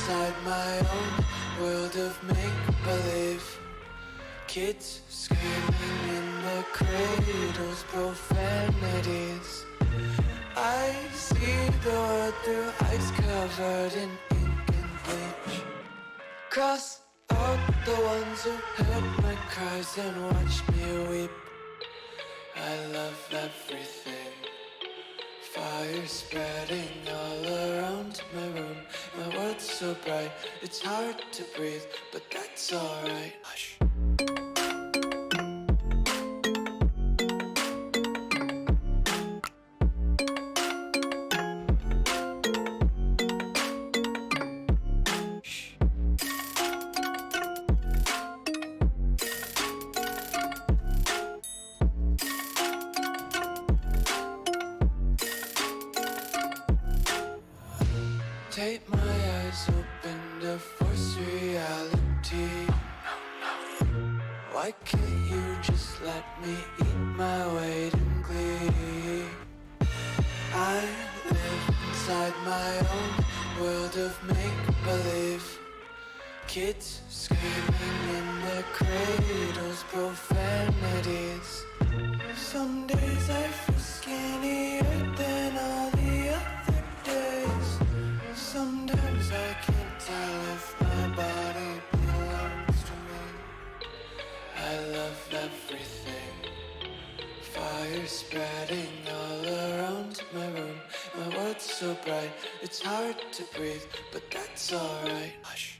inside my own world of make-believe. Kids screaming in their cradles, profanities. I see the world through ice covered in ink and bleach. Cross out the ones who heard my cries and watched me weep. I love everything. Fire spreading all around my room. My world's so bright, it's hard to breathe, but that's alright. Hush. Take my eyes open to force reality. Why can't you just let me eat my weight in glee? I live inside my own world of make-believe. Kids screaming in their cradles, profanities. Some days I feel skinnier than all the other days. Sometimes I can't tell if my body belongs to me. I love everything. Fire spreading all around my room. My world's so bright, it's hard to breathe, but that's alright. Hush.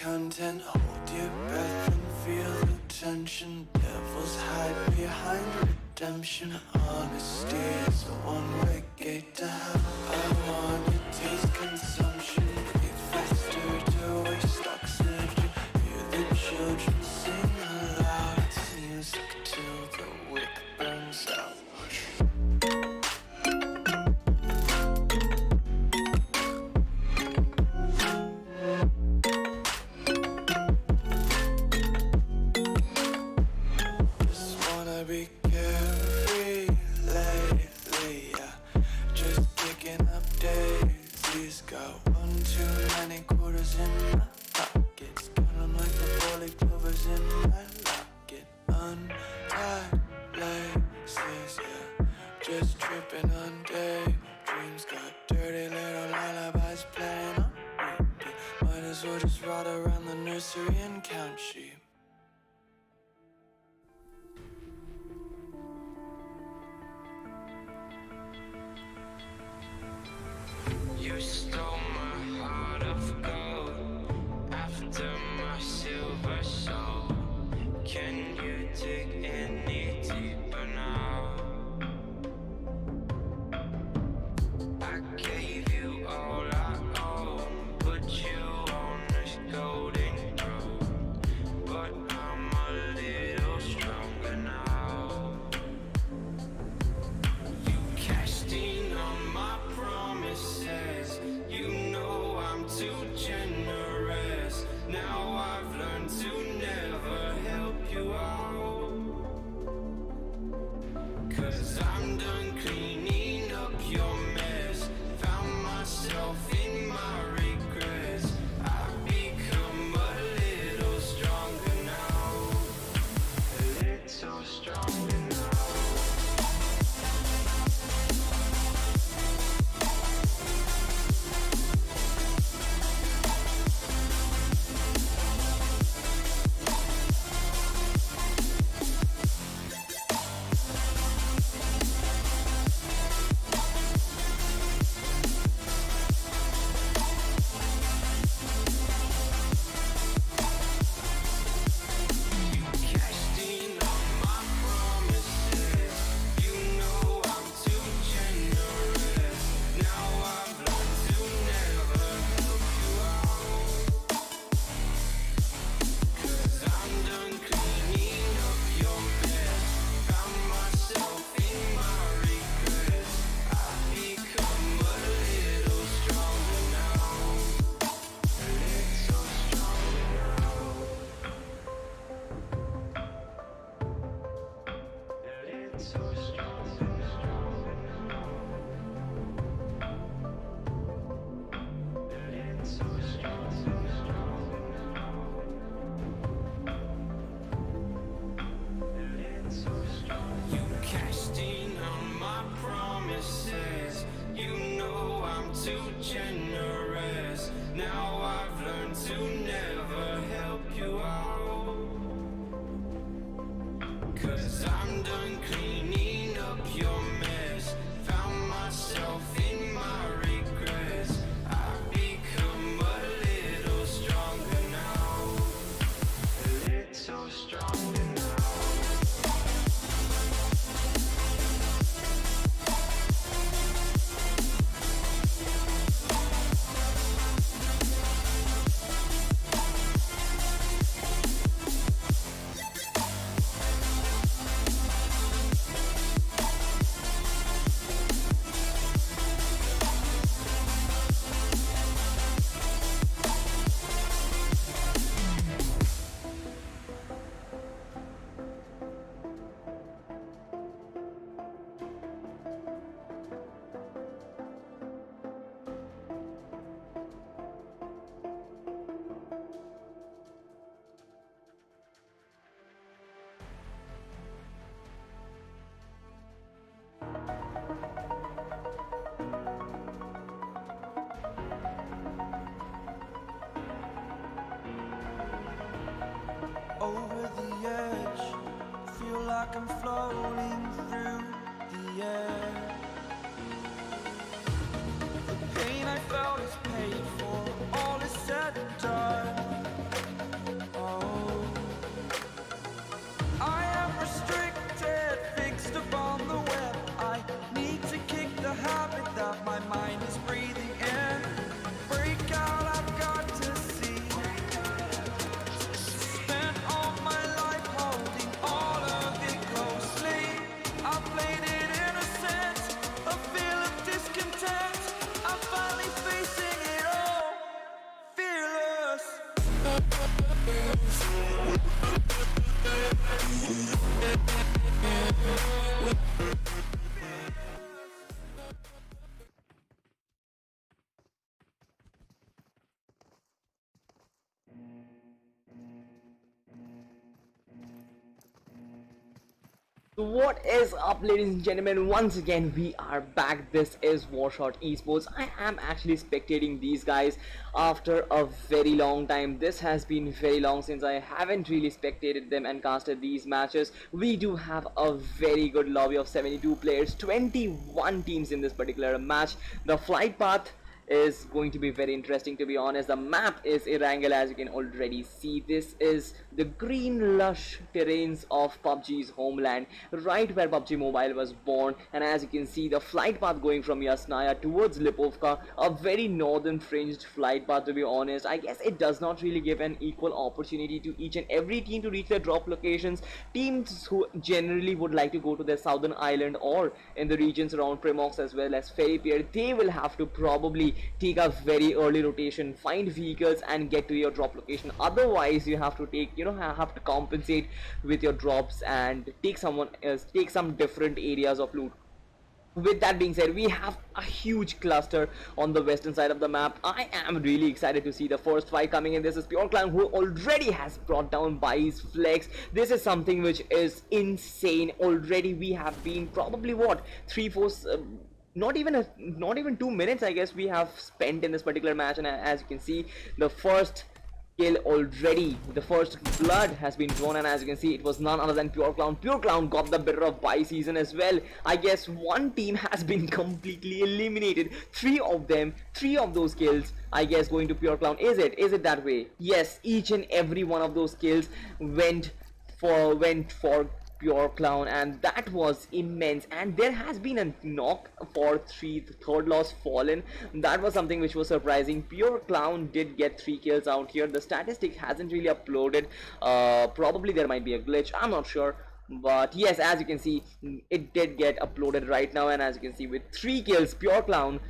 Content, hold your breath and feel the tension. Devils hide behind redemption. Honesty is a one-way gate to hell. I wanna taste consumption. Breathe faster to waste oxygen. Hear the children sing aloud. It's music till the wick burns out. Be carefree lately, yeah. Just picking up daisies. Got one too many quarters in my pockets. Count 'em like the four-leaf clovers in my locket. Untied laces, yeah. Just tripping on daydreams. Got dirty little lullabies playing on repeat. Might as well just ride around the nursery and count sheep. You stole my heart of gold after my silver soul. Can you dig any deeper now? I gave you all I own, put you on this golden throne, but like I'm floating through the air. The pain I felt is paid for, all is said and done. Oh, I am restricted, fixed upon the web. I need to kick the habit that my mind is breathing in. Break out, I've got to see. Spent all my life holding all of it closely. I played it innocent, a feel of discontent. I'm finally facing it all, fearless. So what is up, ladies and gentlemen? Once again we are back. This is W4RSHOT Esports. I am actually spectating these guys after a very long time. This has been very long since I haven't really spectated them and casted these matches. We do have a very good lobby of 72 players, 21 teams in this particular match. The flight path is going to be very interesting, to be honest. The map is Erangel, as you can already see. This is the green lush terrains of PUBG's homeland, right where PUBG Mobile was born. And as you can see, the flight path going from Yasnaya towards Lipovka, a very northern fringed flight path, to be honest. I guess it does not really give an equal opportunity to each and every team to reach their drop locations. Teams who generally would like to go to their southern island or in the regions around Primox as well as Ferry Pier, they will have to probably take a very early rotation, find vehicles and get to your drop location. Otherwise you have to take, have to compensate with your drops and take some different areas of loot. With that being said, we have a huge cluster on the western side of the map. I am really excited to see the first fight coming in. This is Pure Clan, who already has brought down Bai's flex. This is something which is insane. Already we have been probably what, 3-4 not even 2 minutes I guess we have spent in this particular match, and as you can see, the first kill already, the first blood has been drawn, and as you can see, it was none other than Pure Clown. Pure Clown got the better of Bai season as well. I guess one team has been completely eliminated. Three of those kills, I guess, going to Pure Clown. Is it that way? Yes, each and every one of those kills went for Pure Clown, and that was immense. And there has been a knock for third loss fallen. That was something which was surprising. Pure Clown did get 3 kills out here. The statistic hasn't really uploaded. Probably there might be a glitch, I'm not sure, but yes, as you can see, it did get uploaded right now. And as you can see, with 3 kills, Pure Clown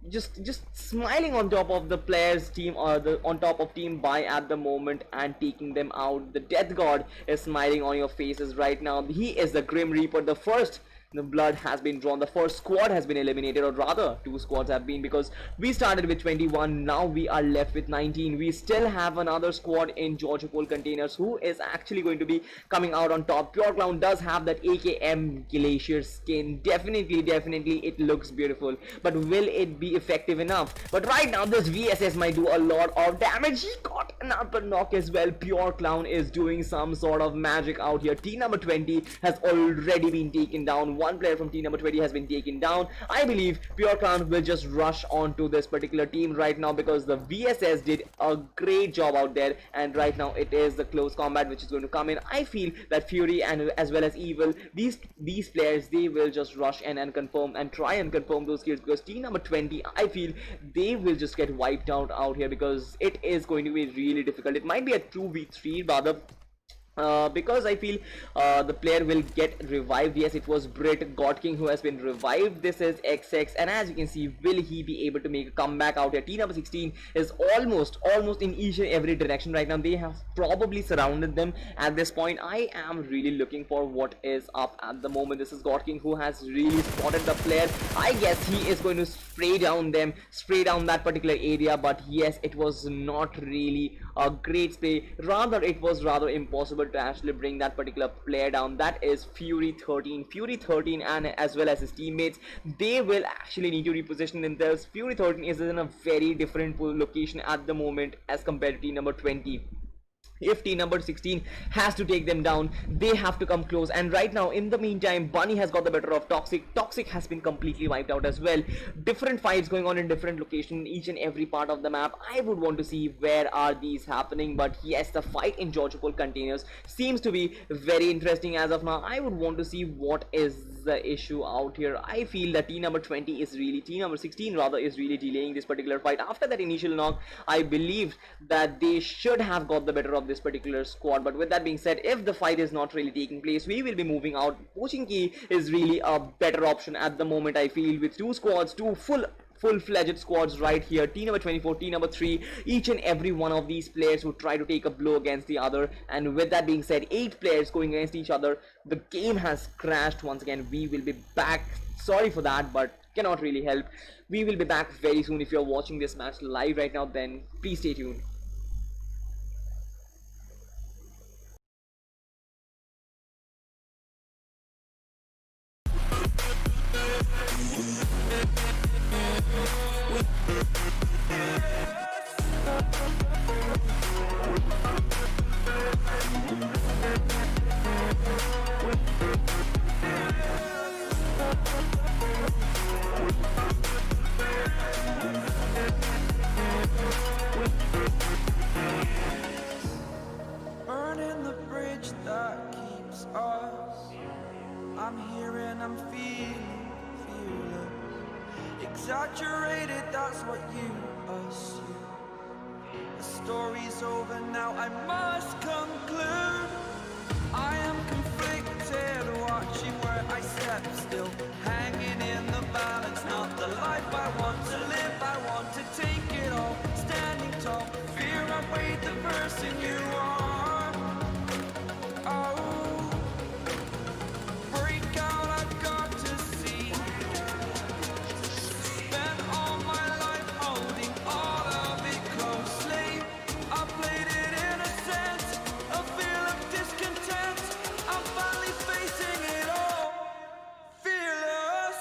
just smiling on top of the players team, or on top of team Bai at the moment, and taking them out. The Death God is smiling on your faces right now. He is the Grim Reaper. The blood has been drawn. The first squad has been eliminated, or rather 2 squads have been, because we started with 21, now we are left with 19. We still have another squad in Georgia Pole Containers who is actually going to be coming out on top. Pure Clown does have that AKM Glacier skin. Definitely it looks beautiful, but will it be effective enough? But right now this VSS might do a lot of damage. He got another knock as well. Pure Clown is doing some sort of magic out here. Team number 20 has already been taken down. One player from team number 20 has been taken down. I believe Pure Clan will just rush onto this particular team right now, because the VSS did a great job out there, and right now it is the close combat which is going to come in. I feel that Fury and as well as Evil, these players, they will just rush in and confirm and try and confirm those kills, because team number 20, I feel they will just get wiped out here, because it is going to be really difficult. It might be a 2v3 rather, because I feel the player will get revived. Yes, it was Brit God King who has been revived. This is XX, and as you can see, will he be able to make a comeback out here? Team number 16 is almost in each and every direction right now. They have probably surrounded them at this point. I am really looking for what is up at the moment. This is God King who has really spotted the player. I guess he is going to spray down that particular area, but yes, it was not really a great spray. Rather, it was rather impossible to actually bring that particular player down. That is Fury 13, and as well as his teammates, they will actually need to reposition themselves. Fury 13 is in a very different location at the moment as compared to team number 20. If team number 16 has to take them down, they have to come close. And right now, in the meantime, Bunny has got the better of Toxic. Toxic has been completely wiped out as well. Different fights going on in different locations, each and every part of the map. I would want to see where are these happening, but yes, the fight in Georgopol containers seems to be very interesting as of now. I would want to see what is the issue out here. I feel that team number 16 rather is really delaying this particular fight. After that initial knock, I believed that they should have got the better of this particular squad, but with that being said, if the fight is not really taking place, we will be moving out. Pochinki is really a better option at the moment, I feel, with two squads, two full-fledged squads right here. Team number 24, team number 3, each and every one of these players would try to take a blow against the other, and with that being said, 8 players going against each other. The game has crashed once again. We will be back. Sorry for that, but cannot really help. We will be back very soon. If you're watching this match live right now, then please stay tuned. Burning the bridge that keeps us. I'm here and I'm feeling fearless. Exaggerated, that's what you assume. The story's over now, I must conclude. I am conflicted, watching where I step still, hanging in the balance. Not the life I want to live, I want to take it all. Standing tall, fear outweighed the person you are. Oh, break out, I've got to see. Spent all my life holding all of it closely. I played it in a sense, a feel of discontent. I'm finally facing it all, fearless.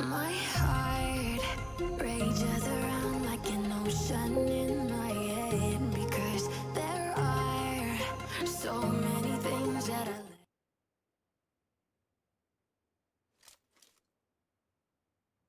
My heart rages around like an ocean in my head, because there are so many things that I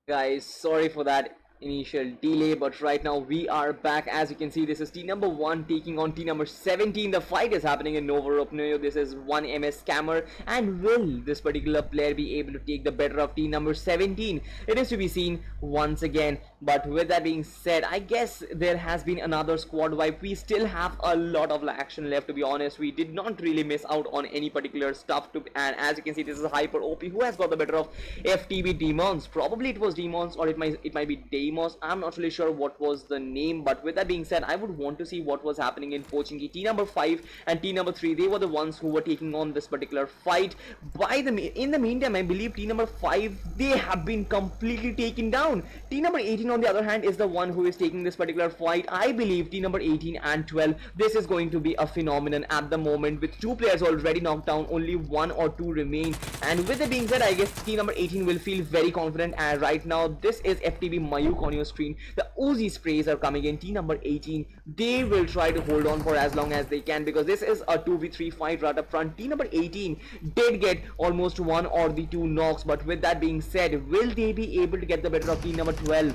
Guys, sorry for that initial delay, but right now we are back. As you can see, this is team number 1 taking on team number 17. The fight is happening in Novoropnoyo. This is 1 MS Scammer, and will this particular player be able to take the better of team number 17? It is to be seen once again. But with that being said, I guess there has been another squad wipe. We still have a lot of action left, to be honest. We did not really miss out on any particular stuff and as you can see, this is Hyper OP who has got the better of FTB Demons. Probably it was Demons, or it might be Deimos. I'm not really sure what was the name, but with that being said, I would want to see what was happening in Pochinki. Team number 5 and team number 3, they were the ones who were taking on this particular fight. In the meantime, I believe team number 5, they have been completely taken down. Team number 18 on the other hand is the one who is taking this particular fight. I believe team number 18 and 12, this is going to be a phenomenon at the moment, with 2 players already knocked down, only 1 or 2 remain. And with it being said, I guess team number 18 will feel very confident, and right now this is FTB Mayur look on your screen, the Uzi sprays are coming in. Team number 18, they will try to hold on for as long as they can, because this is a 2v3 fight right up front. Team number 18 did get almost one or the two knocks, but with that being said, will they be able to get the better of team number 12?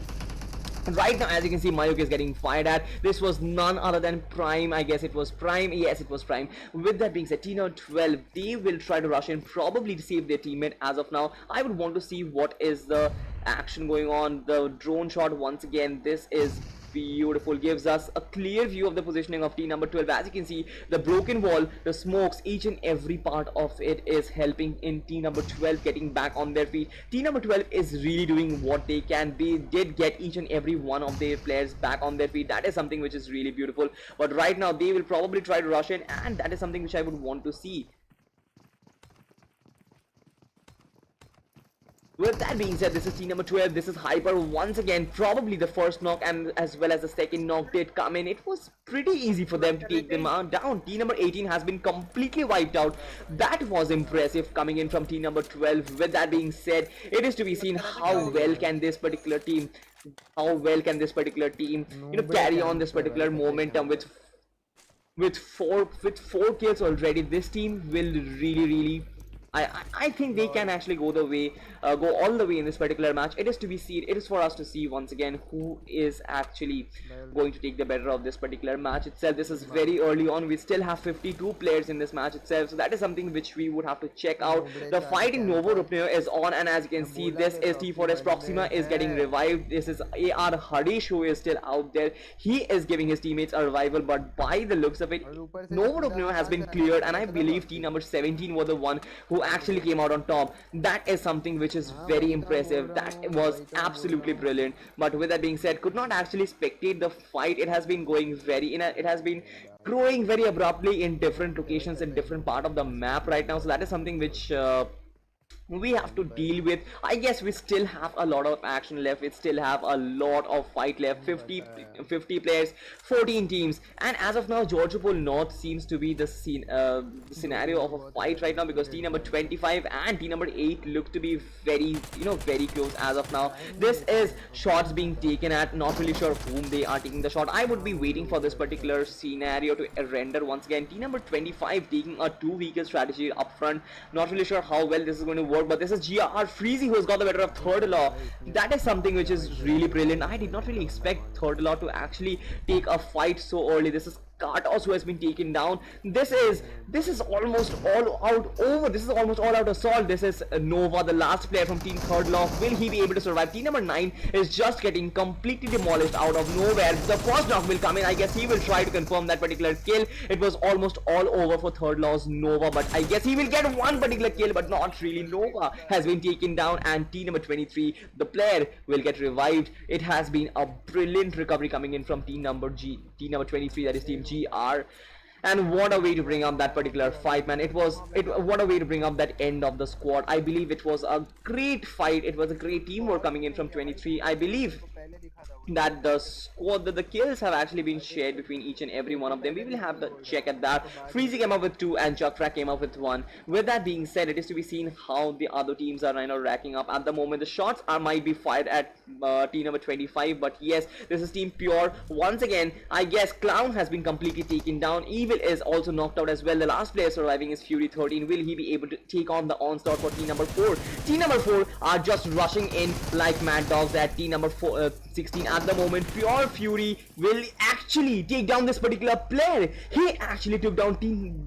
Right now, as you can see, Mayuk is getting fired at. This was none other than Prime. I guess it was Prime. Yes, it was Prime. With that being said, team number 12, they will try to rush in, probably to save their teammate. As of now, I would want to see what is the action going on. The drone shot once again. This is beautiful, gives us a clear view of the positioning of team number 12. As you can see, the broken wall, the smokes, each and every part of it is helping in team number 12 getting back on their feet. Team number 12 is really doing what they can. They did get each and every one of their players back on their feet. That is something which is really beautiful, but right now they will probably try to rush in, and that is something which I would want to see. With that being said, this is team number 12, this is Hyper once again. Probably the first knock and as well as the second knock did come in. It was pretty easy for them to take them down. Team number 18 has been completely wiped out. That was impressive coming in from team number 12. With that being said, it is to be seen how well can this particular team, carry on this particular momentum with four kills already. This team will really I think they can actually go all the way in this particular match. It is to be seen. It is for us to see once again who is actually going to take the better of this particular match itself. This is very early on. We still have 52 players in this match itself, so that is something which we would have to check out. The fight in Novo Rupneo is on, and as you can see, this is T4S Proxima is getting revived. This is AR Harish who is still out there. He is giving his teammates a revival, but by the looks of it, Novo Rupneo has been cleared, and I believe team number 17 was the one who actually came out on top. That is something which is very impressive. That was absolutely brilliant. But with that being said, could not actually spectate the fight. It has been going it has been growing very abruptly in different locations in different part of the map right now. So that is something which we have to deal with. I guess we still have a lot of action left. We still have a lot of fight left. 50 players, 14 teams, and as of now, Georgopol North seems to be the scenario of a fight right now, because team number 25 and team number 8 look to be very close as of now. This is shots being taken at. Not really sure whom they are taking the shot. I would be waiting for this particular scenario to render once again. Team number 25 taking a 2 vehicle strategy up front. Not really sure how well this is going to work, but this is GR Freezy who has got the better of Third Law. That is something which is really brilliant. I did not really expect Third Law to actually take a fight so early. This is Kartos who has been taken down. This is almost all out over. This is almost all out assault. This is Nova, the last player from team Third Law. Will he be able to survive? Team number 9 is just getting completely demolished out of nowhere. The first knock will come in. I guess he will try to confirm that particular kill. It was almost all over for Third Law's Nova, but I guess he will get one particular kill, but not really. Nova has been taken down, and team number 23, the player, will get revived. It has been a brilliant recovery coming in from team number 23, that is team GR. And what a way to bring up that particular fight, man. What a way to bring up that end of the squad. I believe it was a great fight. It was a great teamwork coming in from 23. I believe that the kills have actually been shared between each and every one of them. We will have to check at that. Freezy came up with 2 and Chakra came up with 1. With that being said, it is to be seen how the other teams are racking up at the moment. The shots might be fired at team number 25, but yes, this is team Pure once again. I guess Clown has been completely taken down. Evil is also knocked out as well. The last player surviving is Fury 13. Will he be able to take on the onslaught for team number 4? Team number 4 are just rushing in like mad dogs at team number 16 at the moment. Pure Fury will actually take down this particular player. He actually took down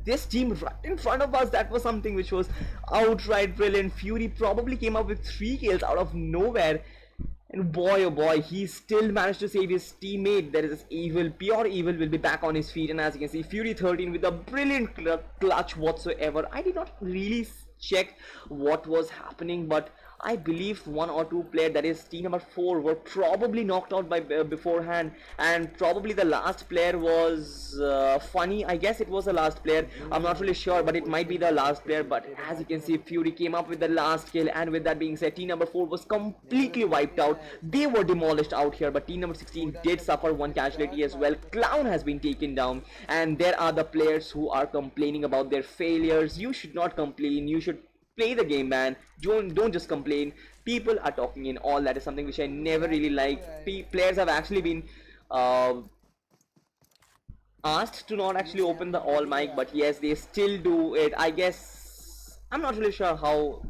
this team right in front of us. That was something which was outright brilliant. Fury probably came up with 3 kills out of nowhere. And boy, oh boy, he still managed to save his teammate. There is this Evil. Pure Evil will be back on his feet. And as you can see, Fury 13 with a brilliant clutch whatsoever. I did not really check what was happening, but I believe 1 or 2 players, that is team number 4, were probably knocked out by beforehand, and probably the last player was Funny. I guess it was the last player. I'm not really sure, but it might be the last player. But as you can see, Fury came up with the last kill, and with that being said, team number 4 was completely wiped out. They were demolished out here, but team number 16 did suffer 1 casualty as well. Clown has been taken down, and there are the players who are complaining about their failures. You should not complain. You should play the game, man. Don't just complain. People are talking in all. That is something which I never really like. Players have actually been asked to not actually open the all mic, but yes, they still do it. I guess I'm not really sure how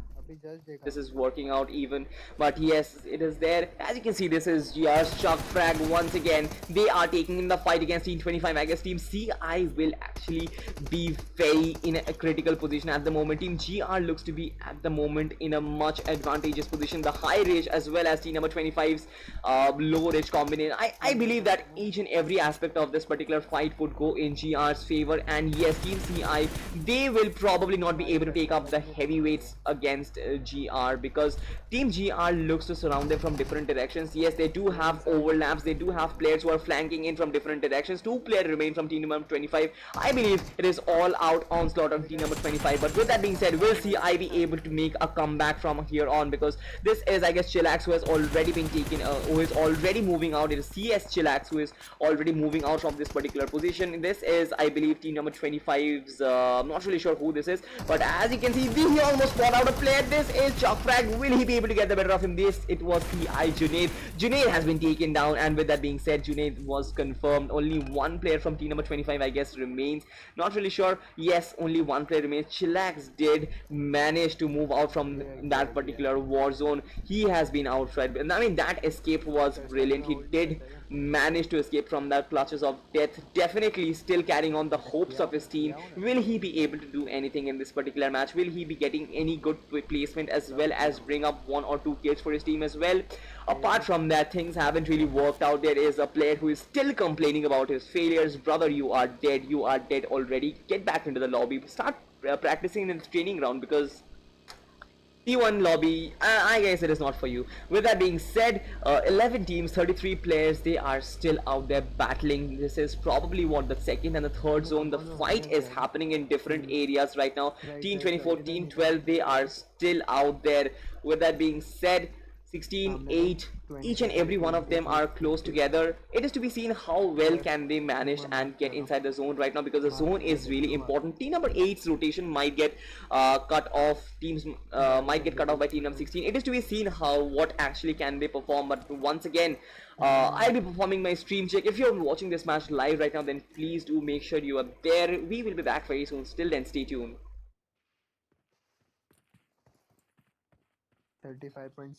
this is working out even, but yes, it is there. As you can see, this is GR's chuck frag once again. They are taking in the fight against Team 25. I guess Team CI will actually be very in a critical position at the moment. Team GR looks to be at the moment in a much advantageous position. The high rage as well as team number 25's low rage combination. I believe that each and every aspect of this particular fight would go in GR's favor, and yes, Team CI, they will probably not be able to take up the heavyweights against GR, because Team GR looks to surround them from different directions. Yes, they do have overlaps, they do have players who are flanking in from different directions. 2 players remain from team number 25. I believe it is all out onslaught on team number 25, but with that being said, will CI be able to make a comeback from here on? Because this is, I guess, Chillax, who has already been taken, who is already moving out. It is CS Chillax who is already moving out from this particular position. This is, I believe, team number 25's, I'm not really sure who this is, but as you can see, he almost fought out a player. This is Chuck Frag. Will he be able to get the better of him? This, it was CI Junaid. Junaid has been taken down, and with that being said, Junaid was confirmed. Only one player from team number 25, I guess, remains. Not really sure. Yes, only one player remains. Chillax did manage to move out from that particular war zone. He has been outright, and I mean, that escape was brilliant. He did manage to escape from the clutches of death, definitely still carrying on the hopes of his team. Will he be able to do anything in this particular match? Will he be getting any good placement as well as bring up 1 or 2 kills for his team as well? Apart from that, things haven't really worked out. There is a player who is still complaining about his failures. Brother, you are dead already. Get back into the lobby, start practicing in the training ground, because T1 lobby, I guess it is not for you. With that being said, 11 teams, 33 players, they are still out there battling. This is probably what, the second and the third zone. The fight is happening in different areas right now. Team 24, Team 12, they are still out there. With that being said, 16, 8, each and every one of them are close together. It is to be seen how well can they manage and get inside the zone right now, because the zone is really important. Team number 8's rotation might get cut off. Teams might get cut off by team number 16. It is to be seen what actually can they perform. But once again, I'll be performing my stream check. If you're watching this match live right now, then please do make sure you are there. We will be back very soon. Still then, stay tuned. 35.7.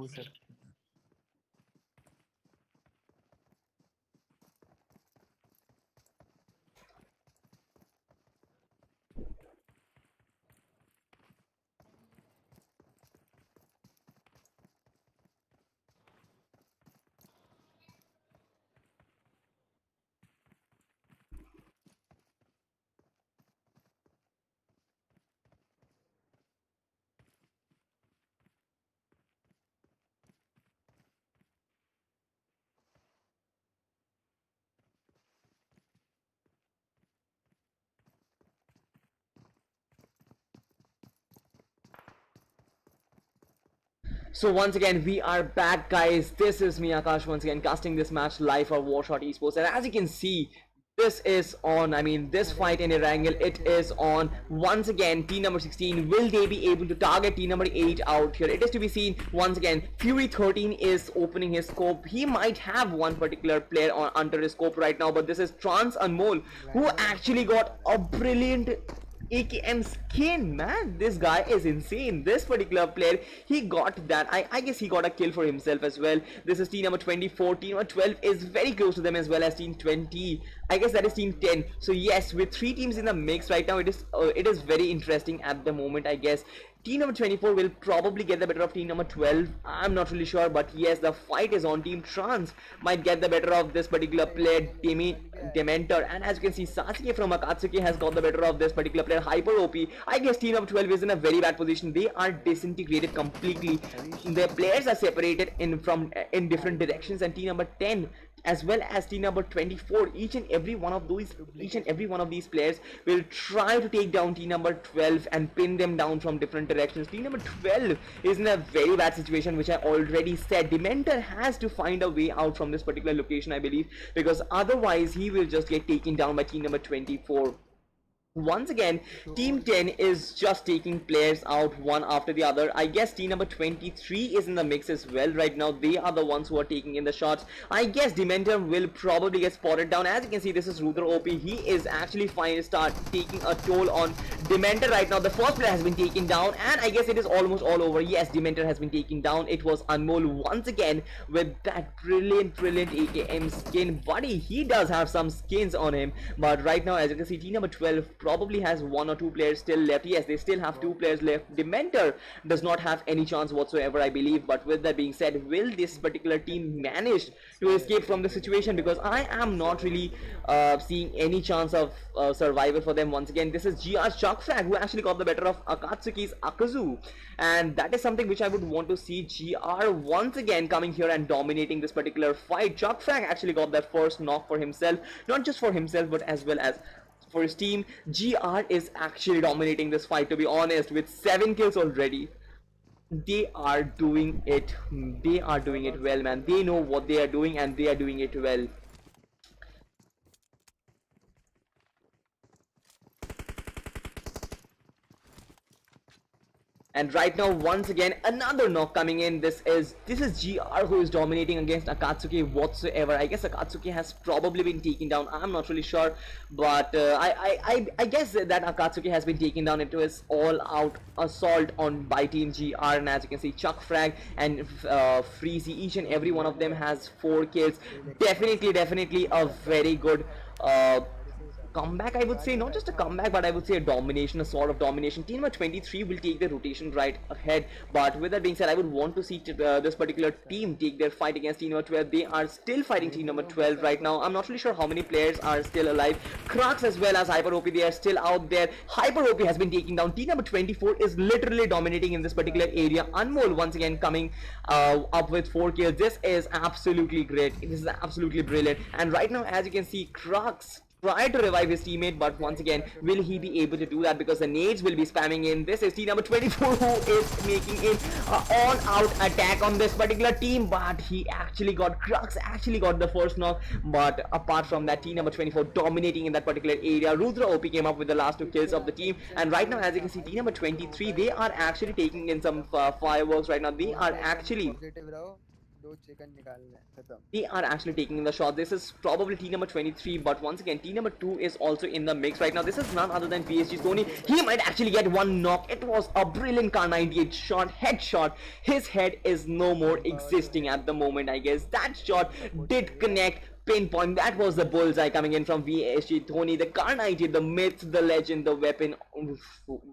Sir. So once again, we are back, guys. This is me, Akash, once again casting this match live for W4RSHOT Esports, and as you can see, this is on. I mean, this fight in Erangel, it is on. Once again, team number 16, will they be able to target team number 8 out here? It is to be seen. Once again, Fury 13 is opening his scope. He might have one particular player under his scope right now, but this is Trans Anmol, who actually got a brilliant AKM skin, man. This guy is insane. This particular player, he got that. I guess he got a kill for himself as well. This is team number 24. Team number 12 is very close to them, as well as team 20. I guess that is team 10. So yes, with 3 teams in the mix right now, it is very interesting at the moment, I guess. Team number 24 will probably get the better of team number 12. I'm not really sure, but yes, the fight is on. Team Trans might get the better of this particular player, Dementor. And as you can see, Sasuke from Akatsuki has got the better of this particular player, Hyper OP. I guess team number 12 is in a very bad position. They are disintegrated completely. Their players are separated in different directions. And team number 10, as well as team number 24. Each and every one of these players will try to take down team number 12 and pin them down from different directions. Team number 12 is in a very bad situation, which I already said. Dementor has to find a way out from this particular location, I believe, because otherwise he will just get taken down by team number 24. Once again, team 10 is just taking players out one after the other. I guess team number 23 is in the mix as well right now. They are the ones who are taking in the shots. I guess Dementor will probably get spotted down. As you can see, this is Rudra OP. He is actually start taking a toll on Dementor right now. The first player has been taken down, and I guess it is almost all over. Yes, Dementor has been taken down. It was Anmol once again with that brilliant AKM skin. Buddy, he does have some skins on him, but right now, as you can see, team number 12 probably has 1 or 2 players still left. Yes, they still have 2 players left. Dementor does not have any chance whatsoever, I believe. But with that being said, will this particular team manage to escape from the situation? Because I am not really seeing any chance of survival for them. Once again, this is GR's Chuckfrag who actually got the better of Akatsuki's Akazu, and that is something which I would want to see GR once again coming here and dominating this particular fight. Chuckfrag actually got that first knock for himself, not just for himself but as well as for his team. GR is actually dominating this fight, to be honest, with 7 kills already. They are doing it well, man. They know what they are doing and they are doing it well. And right now, once again, another knock coming in. This is GR who is dominating against Akatsuki whatsoever. I guess Akatsuki has probably been taken down. I'm not really sure, but I guess that Akatsuki has been taken down into his all-out assault on by Team GR. And as you can see, Chuckfrag and Freezy, each and every one of them has 4 kills. Definitely a very good comeback, I would say. Not just a comeback, but I would say a domination, a sort of domination. Team number 23 will take the rotation right ahead, but with that being said, I would want to see this particular team take their fight against team number 12. They are still fighting team number 12 right now. I'm not really sure how many players are still alive. Crux as well as Hyper OP, they are still out there. Hyper OP has been taken down. Team number 24 is literally dominating in this particular area. Anmol once again coming up with 4 kills. This is absolutely great. This is absolutely brilliant. And right now, as you can see, Crux try to revive his teammate, but once again, will he be able to do that? Because the nades will be spamming in. This is team number 24 who is making an all-out attack on this particular team, but he actually got, Crux actually got the first knock. But apart from that, team number 24 dominating in that particular area. Rudra OP came up with the last 2 kills of the team, and right now, as you can see, team number 23, they are actually taking in some fireworks right now. They are actually taking in the shot. This is probably team number 23, but once again, team number 2 is also in the mix right now. This is none other than PSG's Tony. He might actually get 1 knock. It was a brilliant Kar 98 shot, headshot. His head is no more existing at the moment, I guess. That shot did connect, pinpoint. That was the bullseye coming in from VSG Dhoni. The Kar 98, the myth, the legend, the weapon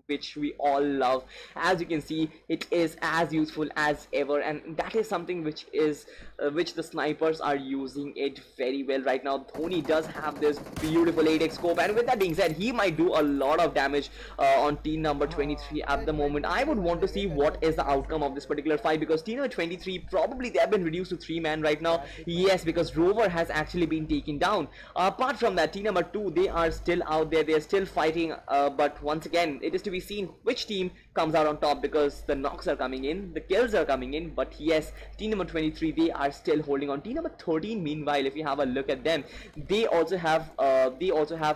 which we all love. As you can see, it is as useful as ever, and that is something which is which the snipers are using it very well right now. Dhoni does have this beautiful 8x scope, and with that being said, he might do a lot of damage on team number 23 at the moment. I would want to see what is the outcome of this particular fight, because team number 23 probably they have been reduced to 3 man right now. Yes, because Rover has actually been taken down. Apart from that, team number 2, they are still out there. They are still fighting, but once again, it is to be seen which team comes out on top, because the knocks are coming in, the kills are coming in. But yes, team number 23, they are still holding on. Team number 13, meanwhile, if you have a look at them, they also have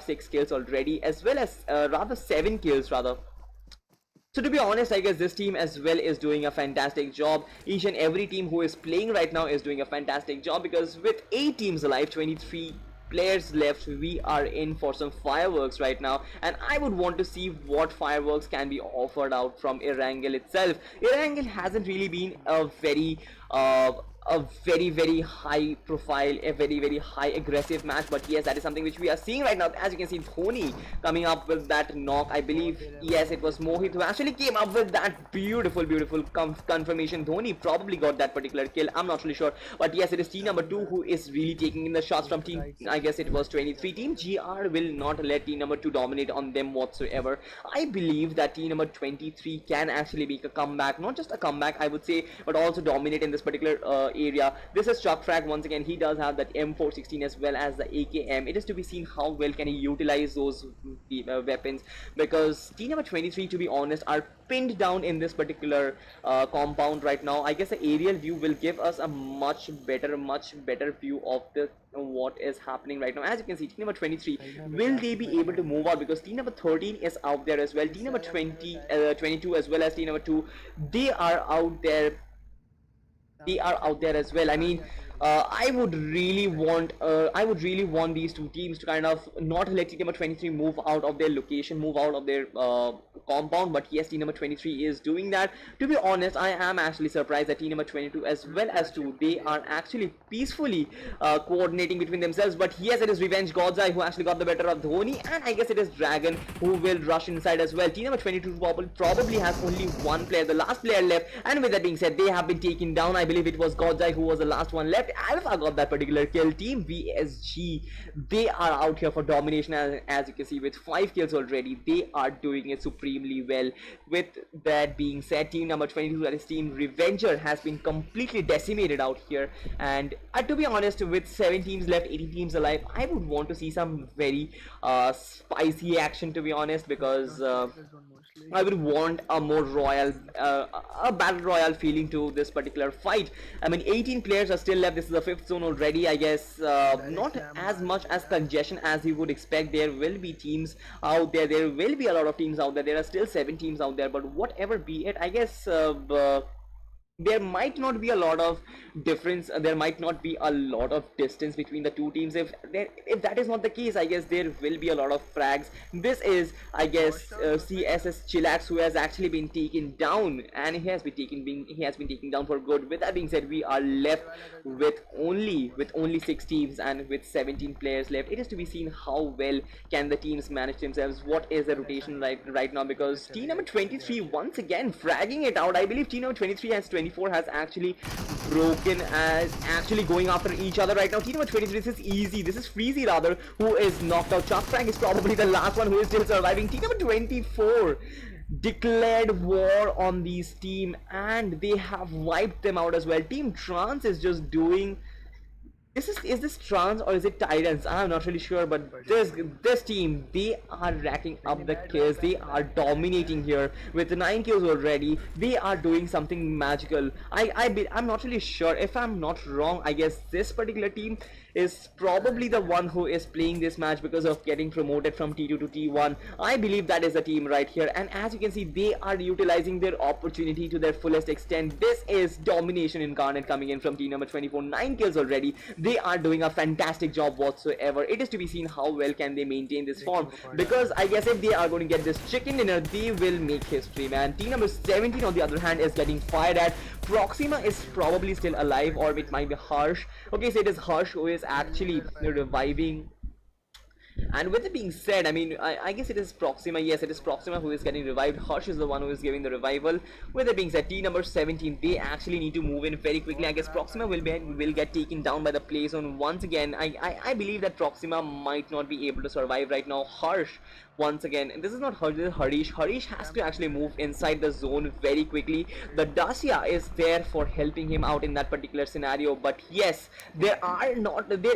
6 kills already, as well as rather 7 kills rather. So to be honest, I guess this team as well is doing a fantastic job. Each and every team who is playing right now is doing a fantastic job, because with 8 teams alive, 23 players left, we are in for some fireworks right now, and I would want to see what fireworks can be offered out from Erangel itself. Erangel hasn't really been a very high profile, a very high aggressive match, but yes, that is something which we are seeing right now. As you can see, Dhoni coming up with that knock. I believe, yes, it was Mohit who actually came up with that beautiful confirmation. Dhoni probably got that particular kill, I'm not really sure, but yes, it is team number 2 who is really taking in the shots from team, I guess it was 23. Team GR will not let team number 2 dominate on them whatsoever. I believe that team number 23 can actually make a comeback, not just a comeback, I would say, but also dominate in this this particular area. This is Chuck Frag once again. He does have that M416 as well as the AKM. It is to be seen how well can he utilize those weapons, because team number 23, to be honest, are pinned down in this particular compound right now. I guess the aerial view will give us a much better view of the what is happening right now. As you can see, team number 23, will they be able to move out, because team number 13 is out there as well. Team number 22 as well as team number 2, they are out there. As well. I mean, I would really want these two teams to kind of not let team number 23 move out of their location, move out of their compound, but yes, team number 23 is doing that. To be honest, I am actually surprised that team number 22 as well as 2, they are actually peacefully coordinating between themselves. But yes, it is Revenge Godzai who actually got the better of Dhoni, and I guess it is Dragon who will rush inside as well. Team number 22 probably has only one player, the last player left, and with that being said, they have been taken down. I believe it was Godzai who was the last one left. Alpha got that particular kill. Team VSG, they are out here for domination, as you can see, with 5 kills already. They are doing it supremely well. With that being said, team number 22, that is team Revenger, has been completely decimated out here. And to be honest, with 7 teams left, 18 teams alive, I would want to see some very spicy action, to be honest, because I would want a more royal, a battle royale feeling to this particular fight. I mean, 18 players are still left. This is the 5th zone already. I guess not as much as congestion as you would expect. There will be teams out there. There will be a lot of teams out there. There are still 7 teams out there. But whatever be it, I guess there might not be a lot of difference, there might not be a lot of distance between the two teams. If that is not the case, I guess there will be a lot of frags. This is, I guess, CSS Chillax, who has actually been taken down, and he has been taken down for good. With that being said, we are left with only 6 teams and with 17 players left. It is to be seen how well can the teams manage themselves. What is the rotation right now, because team number 23 once again fragging it out. I believe team number 23 has 24 has actually broken, as actually going after each other right now. Team number 23, this is easy. This is Freezy rather, who is knocked out. Chuck Frank is probably the last one who is still surviving. Team number 24 declared war on these team, and they have wiped them out as well. Team Trance is just doing... Is this Trance or is it Titans? I'm not really sure, but this team, they are racking up the kills. They are dominating here with 9 kills already. They are doing something magical. I'm not really sure. If I'm not wrong, I guess this particular team is probably the one who is playing this match because of getting promoted from T2 to T1. I believe that is the team right here, and as you can see, they are utilizing their opportunity to their fullest extent. This is domination incarnate coming in from team number 24. 9 kills already. They are doing a fantastic job whatsoever. It is to be seen how well can they maintain this form, because I guess if they are going to get this chicken dinner, they will make history, man. Team number 17 on the other hand is getting fired at. Proxima is probably still alive, or it might be Harsh. Okay, so it is Harsh who is actually reviving. And with it being said, I mean, I guess it is Proxima. Yes, it is Proxima who is getting revived. Harsh is the one who is giving the revival. With it being said, team number 17, they actually need to move in very quickly. I guess Proxima will get taken down by the play zone once again. I believe that Proxima might not be able to survive right now. Harsh, once again, and this is not Harsh, this is Harish. Harish has to actually move inside the zone very quickly. The Dacia is there for helping him out in that particular scenario. But yes, there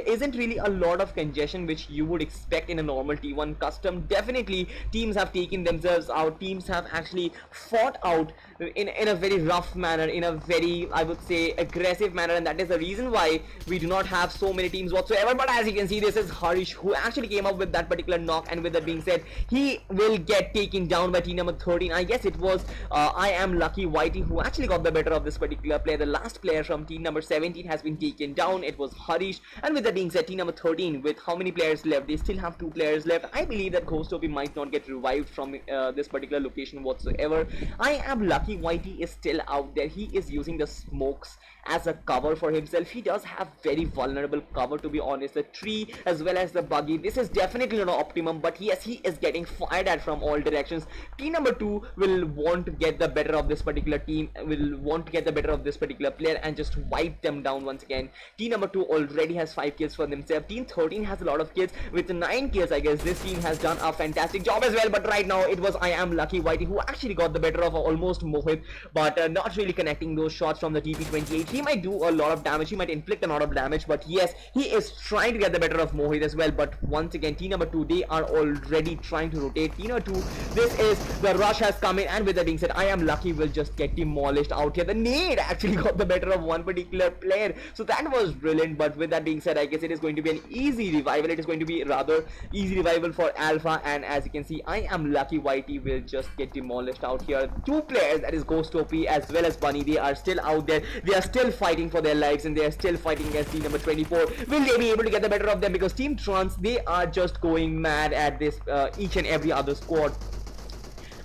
isn't really a lot of congestion which you would expect in a normal T1 custom. Definitely teams have taken themselves out. Teams have actually fought out in a very rough manner, in a very, I would say, aggressive manner, and that is the reason why we do not have so many teams whatsoever. But as you can see, this is Harish who actually came up with that particular knock, and with that being said, he will get taken down by team number 13. I guess it was I Am Lucky Whitey who actually got the better of this particular player. The last player from team number 17 has been taken down. It was Harish. And with that being said, team number 13, with how many players left? They still have 2 players left. I believe that Ghostopi might not get revived from this particular location whatsoever. I Am Lucky Whitey is still out there. He is using the smokes as a cover for himself. He does have very vulnerable cover, to be honest. The tree as well as the buggy, this is definitely not optimum, but yes, he is getting fired at from all directions. Team number 2 will want to get the better of this particular team, will want to get the better of this particular player and just wipe them down once again. Team number 2 already has 5 kills for themselves. Team 13 has a lot of kills with 9 kills. I guess this team has done a fantastic job as well, but right now it was I Am Lucky Whitey who actually got the better of almost Mohit, but not really connecting those shots from the DP28. He might do a lot of damage, he might inflict a lot of damage, but yes, he is trying to get the better of Mohit as well. But once again, team number 2, they are already trying to rotate. Team number 2, this is the rush has come in, and with that being said, I am lucky will just get demolished out here. The nade actually got the better of one particular player, so that was brilliant. But with that being said, I guess it is going to be an easy revival. It is going to be rather easy revival for Alpha, and as you can see, I am lucky YT will just get demolished out here. 2 players, that is Ghost OP as well as Bunny, they are still out there. They are still fighting for their lives, and they are still fighting against team number 24. Will they be able to get the better of them? Because Team Trans, they are just going mad at this each and every other squad.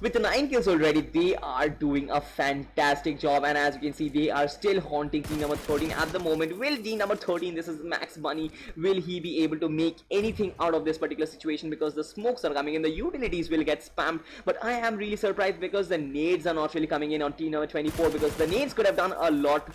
With the 9 kills already, they are doing a fantastic job, and as you can see, they are still haunting team number 13 at the moment. Will team number 13, this is Max Bunny, will he be able to make anything out of this particular situation? Because the smokes are coming in, the utilities will get spammed, but I am really surprised because the nades are not really coming in on team number 24, because the nades could have done a lot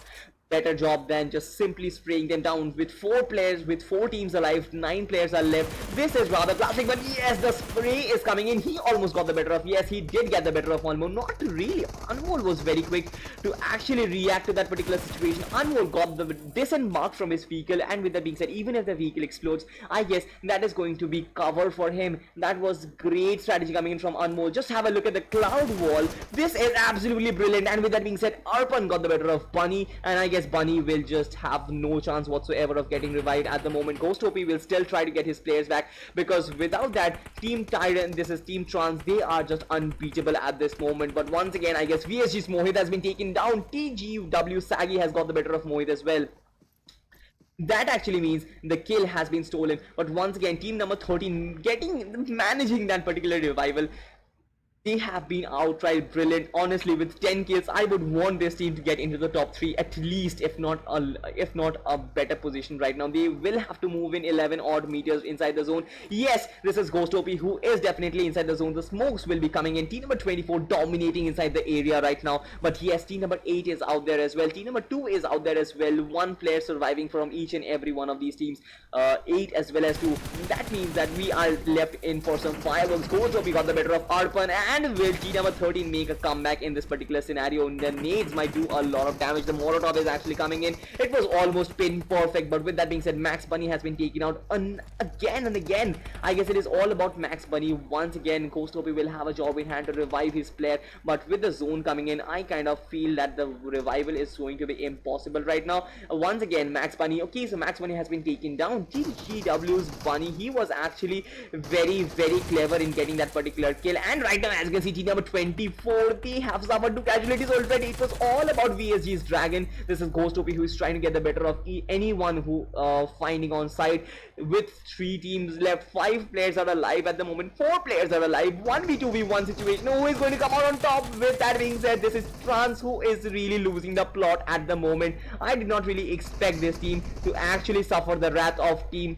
better job than just simply spraying them down. With 4 players, with 4 teams alive, 9 players are left. This is rather classic, but yes, the spray is coming in. He almost got the better of, yes, he did get the better of Anmol. Not really. Anmol was very quick to actually react to that particular situation. Anmol got the decent mark from his vehicle, and with that being said, even if the vehicle explodes, I guess that is going to be cover for him. That was great strategy coming in from Anmol. Just have a look at the cloud wall. This is absolutely brilliant, and with that being said, Arpan got the better of Bunny, and I guess Bunny will just have no chance whatsoever of getting revived at the moment. Ghost OP will still try to get his players back, because without that, Team Tyrant, this is Team Trans, they are just unbeatable at this moment. But once again, I guess VSG's Mohit has been taken down. TGW Saggy has got the better of Mohit as well. That actually means the kill has been stolen. But once again, team number 13 managing that particular revival. They have been outright brilliant. Honestly, with 10 kills, I would want this team to get into the top 3 at least, if not a better position right now. They will have to move in 11 odd meters inside the zone. Yes, this is Ghost OP who is definitely inside the zone. The smokes will be coming in. Team number 24 dominating inside the area right now. But yes, team number 8 is out there as well. Team number 2 is out there as well. 1 player surviving from each and every one of these teams. 8 as well as 2. That means that we are left in for some fireworks. Ghost OP got the better of Arpan, and will team number 13 make a comeback in this particular scenario? The nades might do a lot of damage. The Molotov is actually coming in. It was almost pin perfect, but with that being said, Max Bunny has been taken out again and again. I guess it is all about Max Bunny. Once again, Ghost OP will have a job in hand to revive his player, but with the zone coming in, I kind of feel that the revival is going to be impossible right now. Once again, Max Bunny. Okay, so Max Bunny has been taken down. TGW's Bunny, he was actually very clever in getting that particular kill, and right now, as you can see, team number 24, they have suffered 2 casualties already. It was all about VSG's Dragon. This is Ghost OP who is trying to get the better of anyone who finding on site. With 3 teams left, 5 players are alive at the moment, 4 players are alive. 1v2v1 situation. Who is going to come out on top? With that being said, this is Trans who is really losing the plot at the moment. I did not really expect this team to actually suffer the wrath of the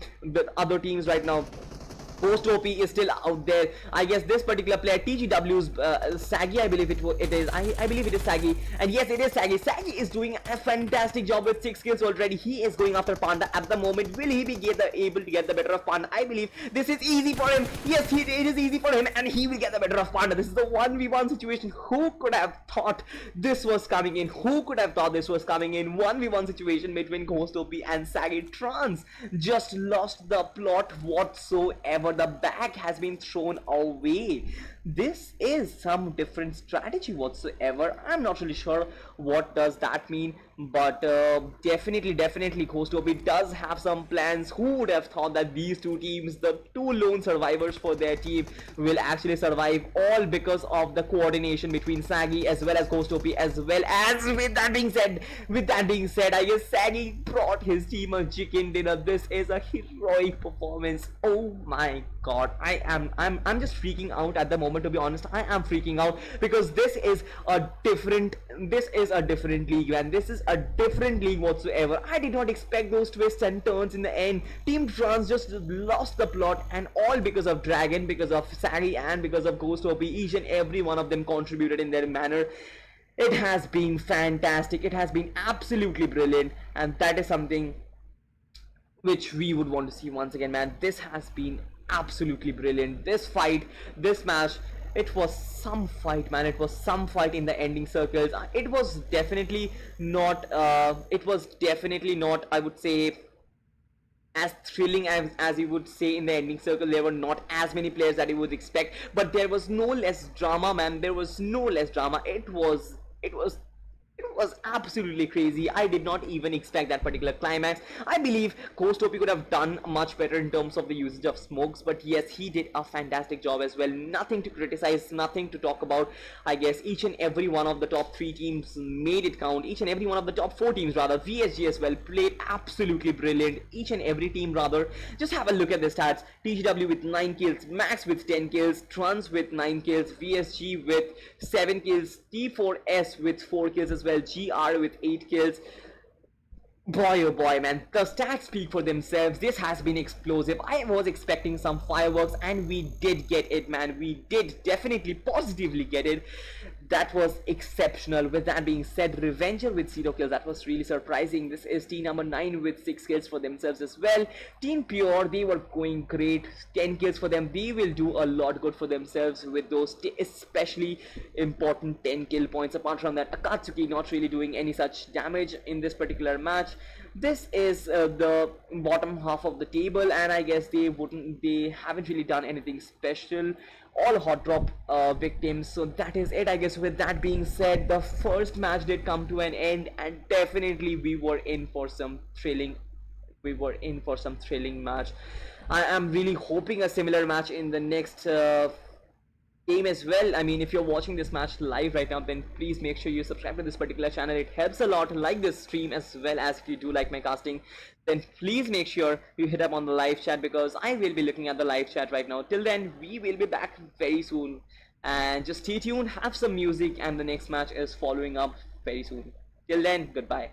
other teams right now. Ghost OP is still out there. I guess this particular player, TGW's Saggy, I believe it is. I believe it is Saggy. And yes, it is Saggy. Saggy is doing a fantastic job with 6 kills already. He is going after Panda at the moment. Will he be able to get the better of Panda? I believe this is easy for him. Yes, it is easy for him, and he will get the better of Panda. This is the 1v1 situation. Who could have thought this was coming in? Who could have thought this was coming in? 1v1 situation between Ghost OP and Saggy. Trans just lost the plot whatsoever. The bag has been thrown away. This is some different strategy whatsoever. I'm not really sure what does that mean, but definitely Ghost OP does have some plans. Who would have thought that these 2 teams, the 2 lone survivors for their team, will actually survive, all because of the coordination between Saggy as well as Ghost OP, as well as with that being said, I guess Saggy brought his team a chicken dinner. This is a heroic performance. Oh my god, I'm just freaking out at the moment. To be honest, I am freaking out, because this is a different league, man. This is a different league whatsoever. I did not expect those twists and turns in the end. Team Trans just lost the plot, and all because of Dragon, because of Saggy, and because of Ghost OP. Each and every one of them contributed in their manner. It has been fantastic. It has been absolutely brilliant, and that is something which we would want to see once again, man. This has been absolutely brilliant. This fight, this match, It was some fight, man. It was some fight in the ending circles. It was definitely not. I would say, as thrilling as you would say in the ending circle. There were not as many players that you would expect, but there was no less drama, man. There was no less drama. It was absolutely crazy. I did not even expect that particular climax. I believe Coach Topi could have done much better in terms of the usage of smokes, but yes, he did a fantastic job as well. Nothing to criticize, nothing to talk about. I guess each and every one of the top 3 teams made it count. Each and every one of the top 4 teams, rather, VSG as well, played absolutely brilliant. Each and every team, rather. Just have a look at the stats. TGW with 9 kills, Max with 10 kills, Trunz with 9 kills, VSG with 7 kills, T4S with 4 kills as well, GR with 8 kills. Boy oh boy, man, the stats speak for themselves. This has been explosive. I was expecting some fireworks and we did get it, man. We did definitely positively get it. That was exceptional. With that being said, Revenger with 0 kills, that was really surprising. This is team number 9 with 6 kills for themselves as well. Team Pure, they were going great. 10 kills for them. They will do a lot good for themselves with those especially important 10 kill points. Apart from that, Akatsuki not really doing any such damage in this particular match. This is the bottom half of the table, and I guess they haven't really done anything special. All hot drop victims. So that is it, I guess. With that being said, the first match did come to an end, and definitely we were in for some thrilling match. I am really hoping a similar match in the next game as well. I mean, if you're watching this match live right now, then please make sure you subscribe to this particular channel. It helps a lot. Like this stream, as well as if you do like my casting, then please make sure you hit up on the live chat, because I will be looking at the live chat right now. Till then, we will be back very soon, and just stay tuned, have some music, and the next match is following up very soon. Till then, goodbye.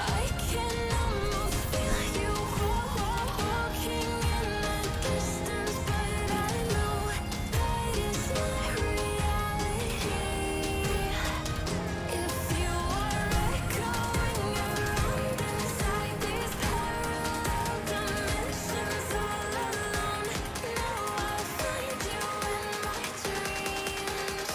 I can almost feel you walking in the distance, but I know that it's not reality. If you are echoing around inside these parallel dimensions all alone, now I'll find you in my dreams.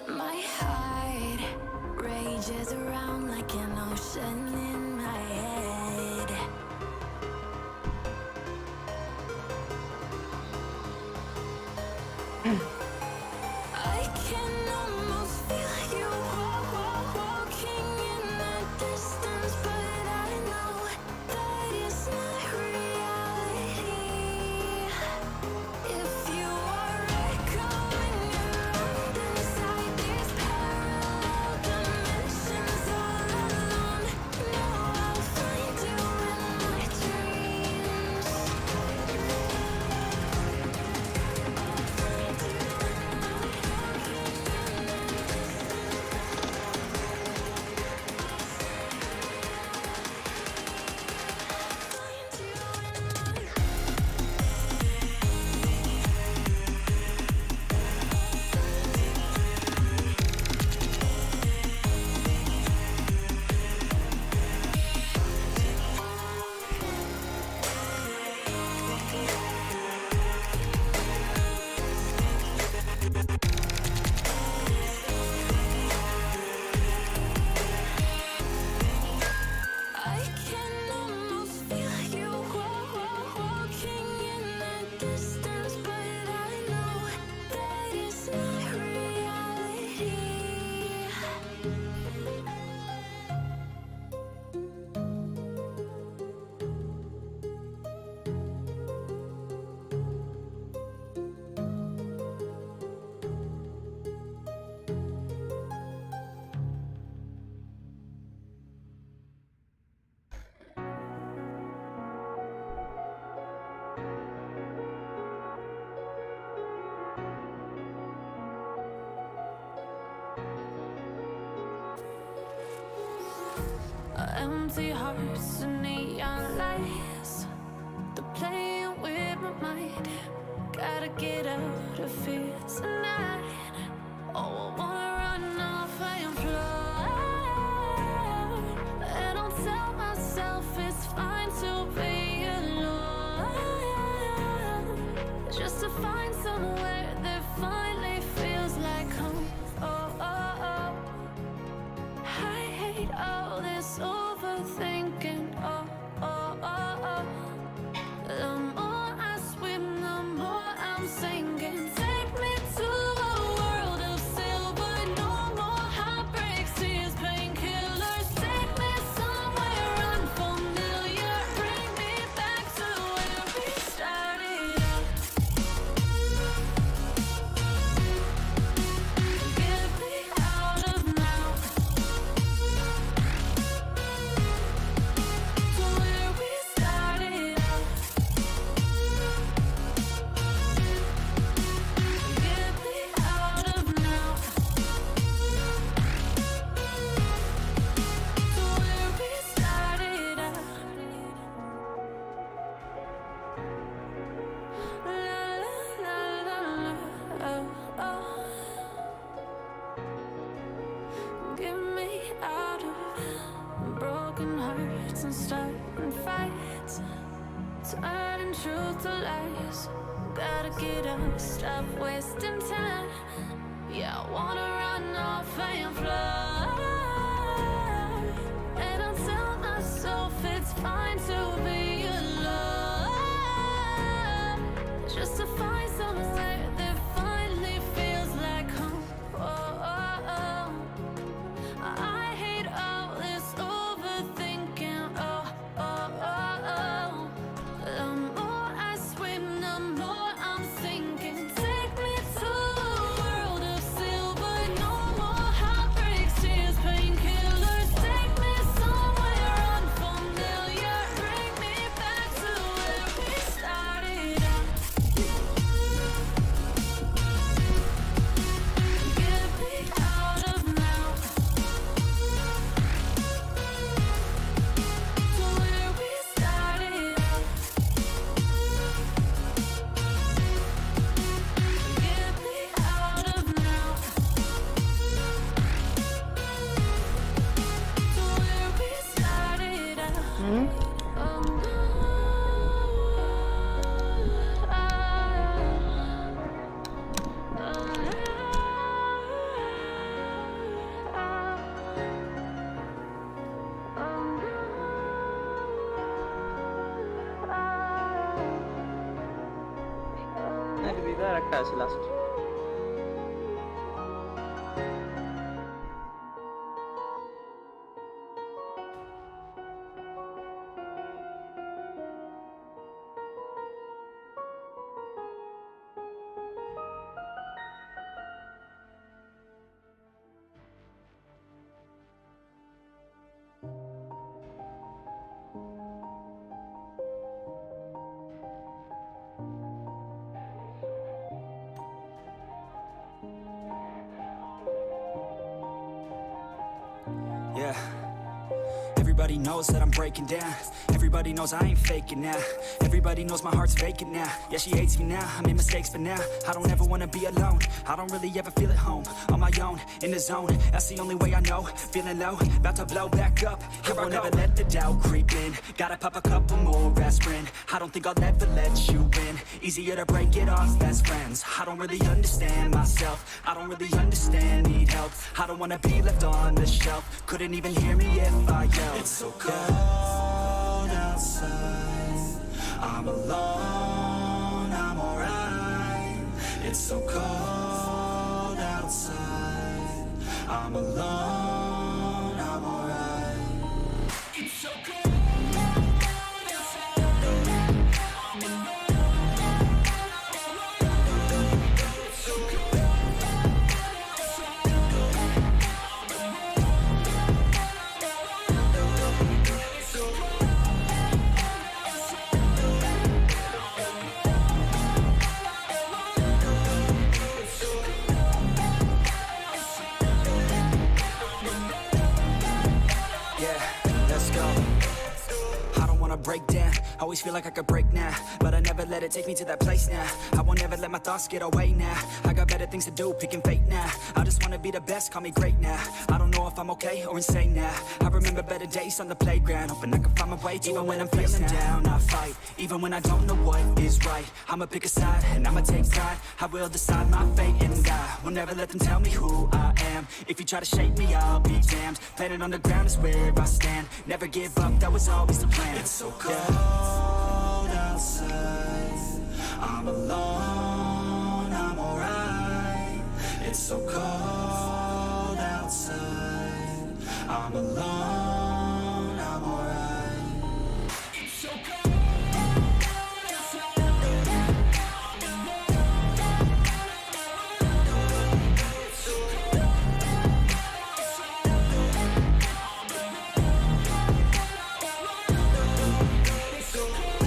My heart rages around like an ocean in my head. I can almost feel you walking in the distance, but I know that it's not reality. If you are echoing around inside these parallel dimensions all alone, now I'll find you in my dreams. I'll find you. empty hearts and neon lights. They're playing with my mind. Gotta get out of here tonight. Oh, I wanna run off and fly. And I'll tell myself it's fine to be alone, just to find somewhere that finally feels like home. Oh, oh, oh. I hate all this overthinking. Oh, oh, oh, oh. The more I swim, the more I'm sinking. Take me to a world of silver. No more heartbreaks, tears, painkillers. Take me somewhere unfamiliar. Bring me back to where we started out. Get me out of now. To where we started out. Get me out of now. To where we started out. La la la la, oh oh. Get me out of broken hearts and starting fights, turning truth to lies. Gotta get up, stop wasting time. Yeah, I wanna run off and fly. And I'll tell myself it's fine to be alone, just to find somewhere that finally feels like home. Oh, oh, oh. I hate all this overthinking. Oh, oh, oh, oh. The more I swim, the more I'm sinking. Take me to a world of silver. No more heartbreaks, tears, painkillers. Take me somewhere unfamiliar. Bring me back to where we started out. Get me out of now. To where we started out. Get me out of now. To where we started out. Oh no. একটা আছে last Yeah. Everybody knows that I'm breaking down. Everybody knows I ain't faking now. Everybody knows my heart's vacant now. Yeah, she hates me now, I made mistakes but now I don't ever wanna be alone. I don't really ever feel at home. On my own, in the zone, that's the only way I know. Feeling low, about to blow back up. Here I never let the doubt creep in. Gotta pop a couple more aspirin. I don't think I'll ever let you in. Easier to break it off best friends. I don't really understand myself. I don't really understand, need help. I don't wanna be left on the shelf. Couldn't even hear me if I yelled. It's so cold outside. I'm alone, I'm alright. It's so cold outside. I'm alone, I'm alright. It's so cold outside. I'm alone. It's so cold outside. break down. Always feel like I could break now, but I never let it take me to that place now. I won't ever let my thoughts get away now. I got better things to do, picking fate now. I just wanna be the best, call me great now. I don't know if I'm okay or insane now. I remember better days on the playground, hoping I can find my way even when I'm feeling down. I fight, even when I don't know what is right. I'ma pick a side, and I'ma take pride. I will decide my fate, and I will never let them tell me who I am. If you try to shake me, I'll be damned. Planet on the ground is where I stand. Never give up, that was always the plan. It's so cold outside, I'm alone, I'm alright. It's so cold outside, I'm alone, I'm alright. It's so cold outside, I'm alone. It's so cold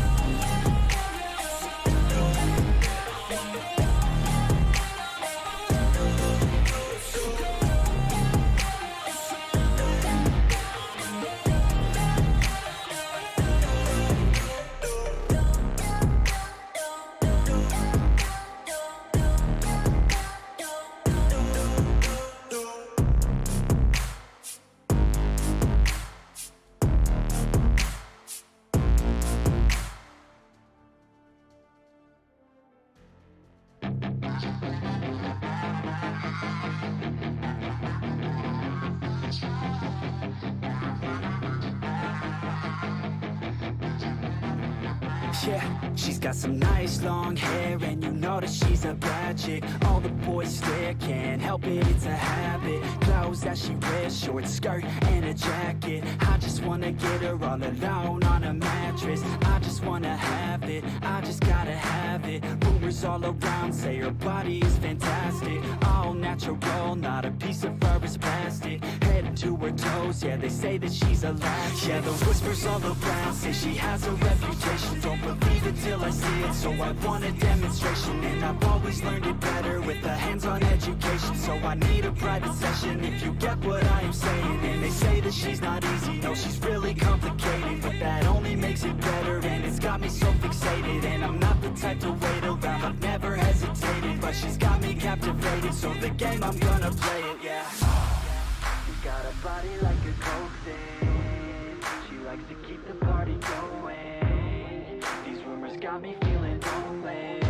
Yeah, she's got some nice long hair, and you know that she's a bad chick. All the boys stare, can't help it, it's a habit. Clothes that she wears, short skirt and a jacket. I just wanna get her all alone on a mattress. I just wanna have it, I just gotta have it. Rumors all around say her body is fantastic. All natural, not a piece of fur is plastic. Head to her toes, yeah, they say that she's a latch. Yeah, the whispers all around say she has a reputation. Don't believe it till I see it, so I want a demonstration. And I've always learned it better with a hands-on education. So I need a private session if you get what I am saying. And they say that she's not easy, no, she's really complicated. But that only makes it better, and it's got me so fixated. And I'm not the type to wait around, I've never hesitated. But she's got me captivated, so the game, I'm gonna play it, yeah. She got a body like a coke thing. She likes to keep the party going. These rumors got me feeling lonely.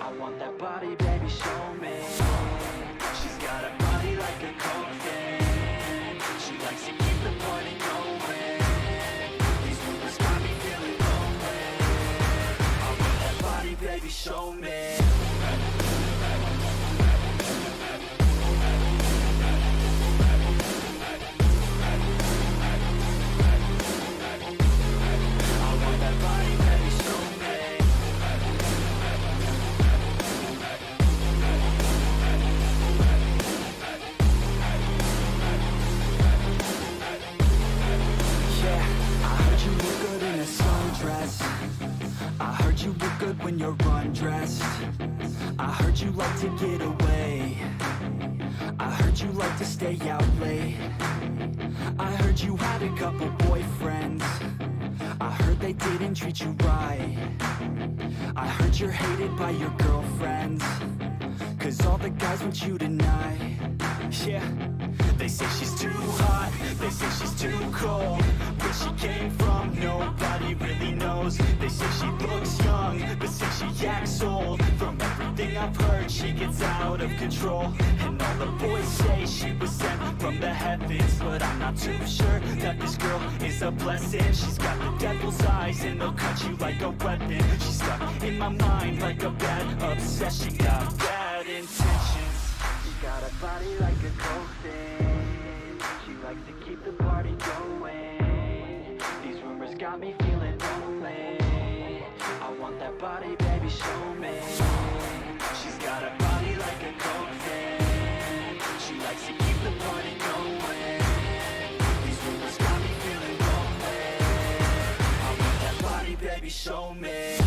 I want that body, baby, show me. She's got a body like a coke thing. She likes to keep the party going. These rumors got me feeling lonely. I want that body, baby, show me. I heard you look good when you're undressed. I heard you like to get away. I heard you like to stay out late. I heard you had a couple boyfriends. I heard they didn't treat you right. I heard you're hated by your girlfriends, 'cause all the guys want you tonight. Yeah, they say she's too hot, they say she's too cold. Where she came from, nobody really knows. They say she looks young, but say she acts old. From everything I've heard, she gets out of control. And all the boys say she was sent from the heavens, but I'm not too sure that this girl is a blessing. She's got the devil's eyes, and they'll cut you like a weapon. She's stuck in my mind like a bad obsession. Got bad intentions. She got a body like a coke thing. She likes to keep the party going. These rumors got me feeling lonely. I want that body, baby, show me. She's got a body like a coke thing. She likes to keep the party going. These rumors got me feeling lonely. I want that body, baby, show me.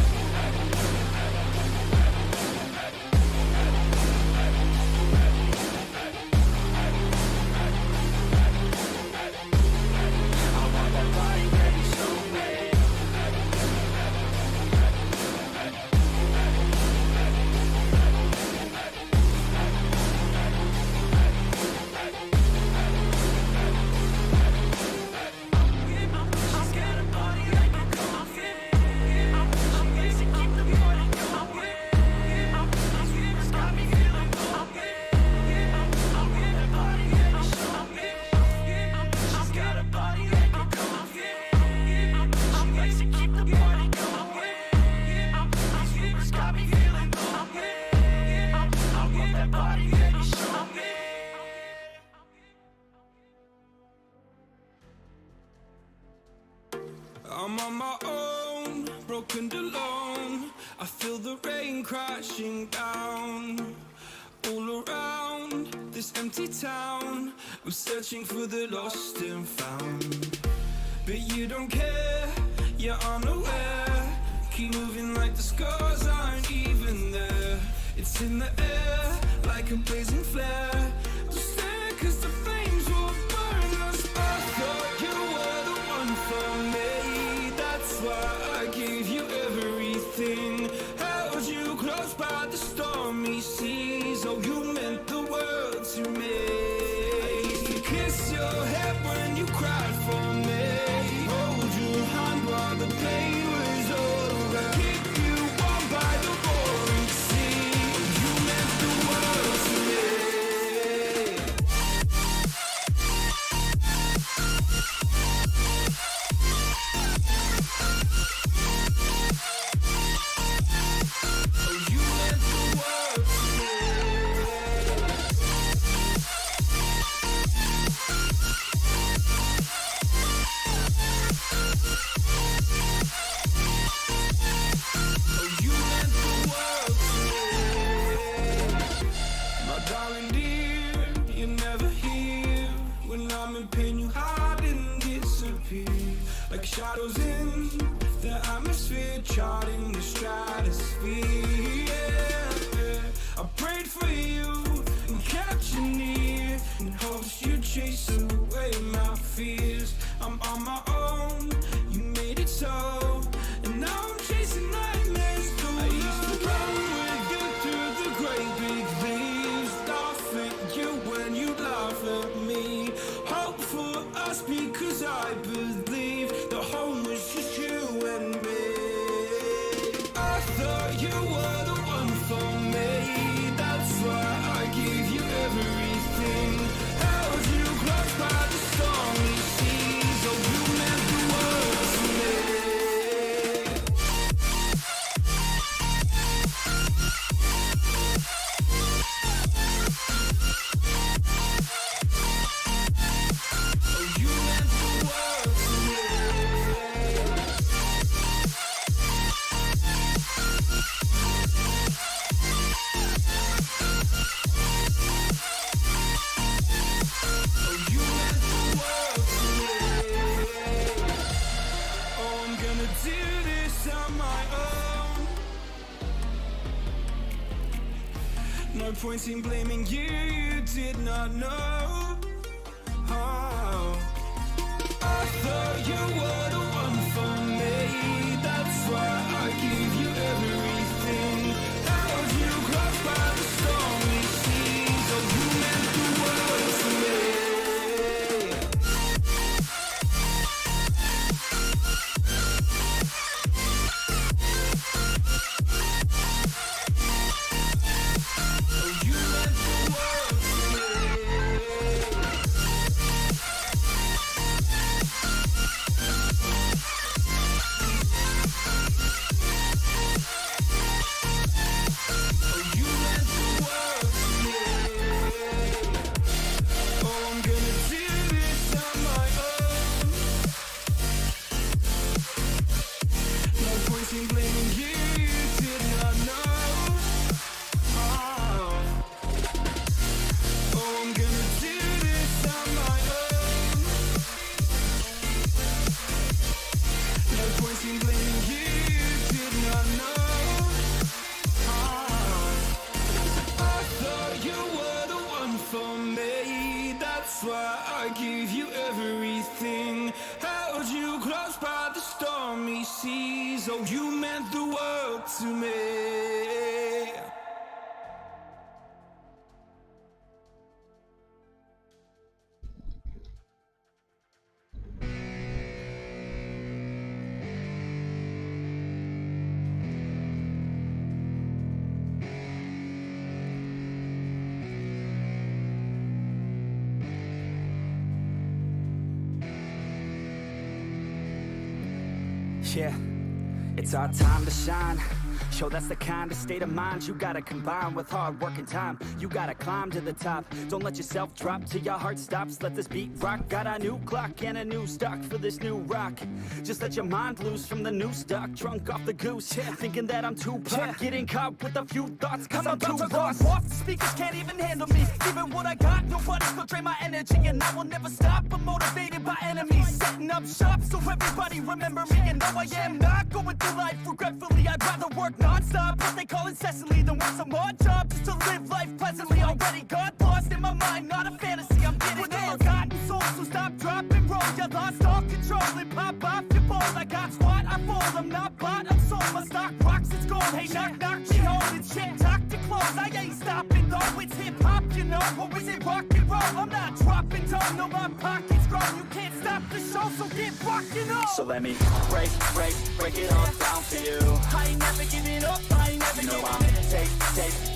I'm on my own, broken alone. I feel the rain crashing down all around this empty town. I'm searching for the lost and found, but you don't care, you're unaware. Keep moving like the scars aren't even there. It's in the air like a blazing flare. Just stare 'cause the flames will burn us. I thought you were the one for me. That's why I gave you everything. Held you close by the stormy seas. Oh, you meant the world to me. I used to kiss your head when you cried for me. Hold your hand while the pain was over. Keep you warm by the roaring sea. You meant the world to me. Oh, you meant the world to me. Oh, you meant the world to me. My darling dear, you're never here. When I'm in pain, you hide and disappear. Like shadows in the atmosphere, charting the stratosphere. Yeah. I prayed for you and kept you near, in hopes you'd chase away my fears. I'm on my own, you made it so, and now I'm chasing nightmares through. I used to run with you through the great big leaves, laugh at you when you laugh at me. Hope for us because I believe the home was just you and me. I thought you were the one for me. That's why I gave you everything. Held you close by the stormy seas. Oh, you meant the world to me. Oh, you meant the world to me. Oh, you meant the world to me. Oh, I'm gonna do this on my own. No point in blaming you, you did not know. Oh, I thought you were the one for me. That's why I gave you everything. Held you close by the stormy seas. Oh, you meant the world to me. Oh, you meant the world to me. Oh, you meant the world to me. Oh, I'm gonna do this on my own. No point in blaming you, you did not know. Oh, I'm gonna do this on my own. No point in blaming you, you did not know. I thought you were the one for me. That's why I gave you everything. Held you close by the stormy seas. Oh, you meant the world to me. Yeah, it's our time to shine. Yo, that's the kind of state of mind you gotta combine with hard work and time. You gotta climb to the top. Don't let yourself drop till your heart stops. Let this beat rock. Got a new clock and a new stock for this new rock. Just let your mind loose from the new stock. Drunk off the goose, thinking that I'm too pop. Getting caught with a few thoughts cause I'm too lost. Off the speakers can't even handle me. Even what I got, nobody's gonna drain my energy. And I will never stop, I'm motivated by enemies. Setting up shop so everybody remember me. And no, I am not going through life regretfully. I'd rather work non-stop, what they call incessantly, than work some odd job just to live life pleasantly. Already got lost in my mind, not a fantasy. I'm getting ill-gotten souls, so stop, drop, and roll. You lost all control and pop off your balls. I got squat, I fall, I'm not bought, I'm sold. My stock rocks, it's gold. Hey, knock, knock, she holding shit. Talk to close, I ain't stopping though. It's hip-hop, you know, or is it rock and roll? I'm not dropping down, no, my pocket's grown. You can't stop the show, so get rockin' up. So let me break it all down for you. I ain't never giving up, I ain't never No, giving I'm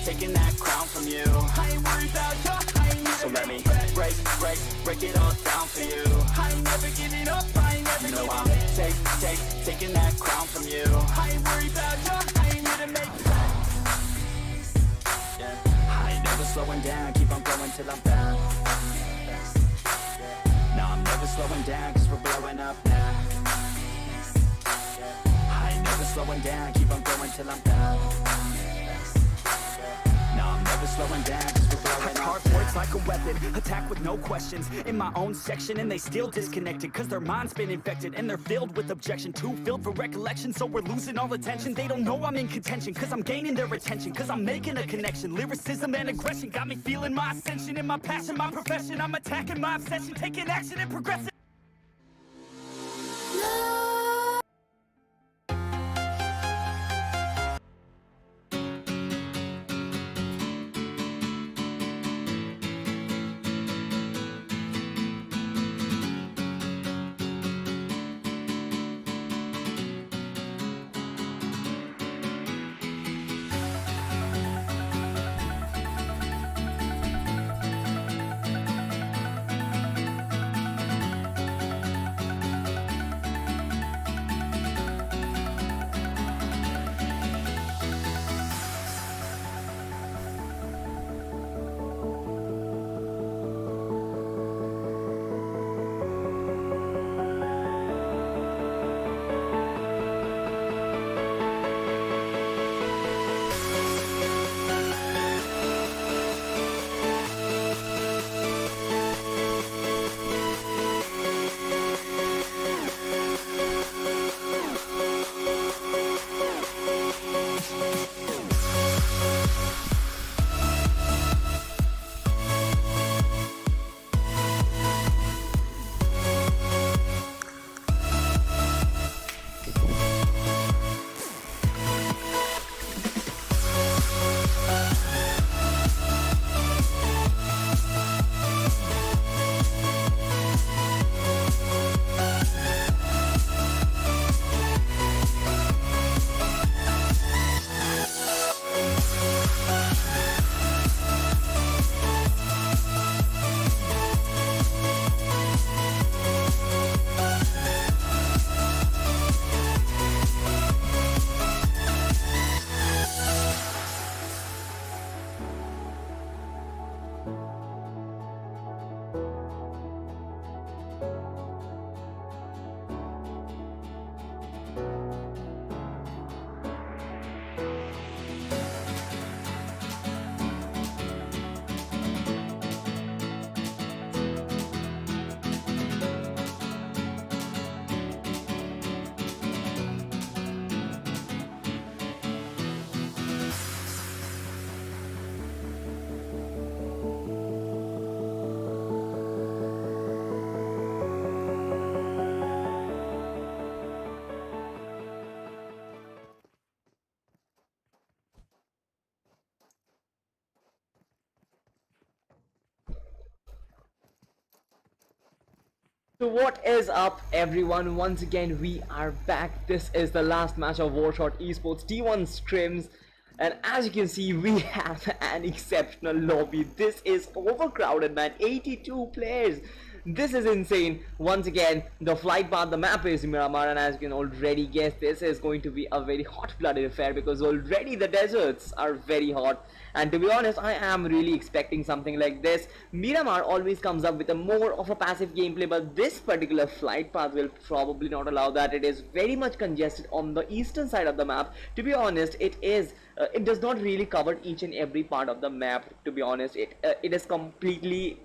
taking that crown from you. I ain't worried about you, I ain't never So let me giving break it all down for you. I ain't never giving up, I ain't never No, giving I'm taking that crown from you. I ain't worried about you, I ain't here to make I ain't never slowing down, keep on going till I'm down. No, I'm never slowing down, cause we're blowing up now. I ain't never slowing down, keep on going till I'm down. No, I'm never slowing down, cause we're blowing up. Hard words like a weapon, attack with no questions. In my own section and they still disconnected, cause their mind's been infected and they're filled with objection. Too filled for recollection, so we're losing all attention. They don't know I'm in contention, cause I'm gaining their attention, cause I'm making a connection. Lyricism and aggression got me feeling my ascension. In my passion, my profession, I'm attacking my obsession, taking action and progressing. So what is up everyone, once again we are back. This is the last match of W4RSHOT Esports T1 Scrims, and as you can see we have an exceptional lobby. This is overcrowded man, 82 players. This is insane. Once again, the flight path, the map is Miramar, and as you can already guess, this is going to be a very hot-blooded affair because already the deserts are very hot. And to be honest, I am really expecting something like this. Miramar always comes up with a more of a passive gameplay, but this particular flight path will probably not allow that. It is very much congested on the eastern side of the map. To be honest, it does not really cover each and every part of the map. To be honest, it is completely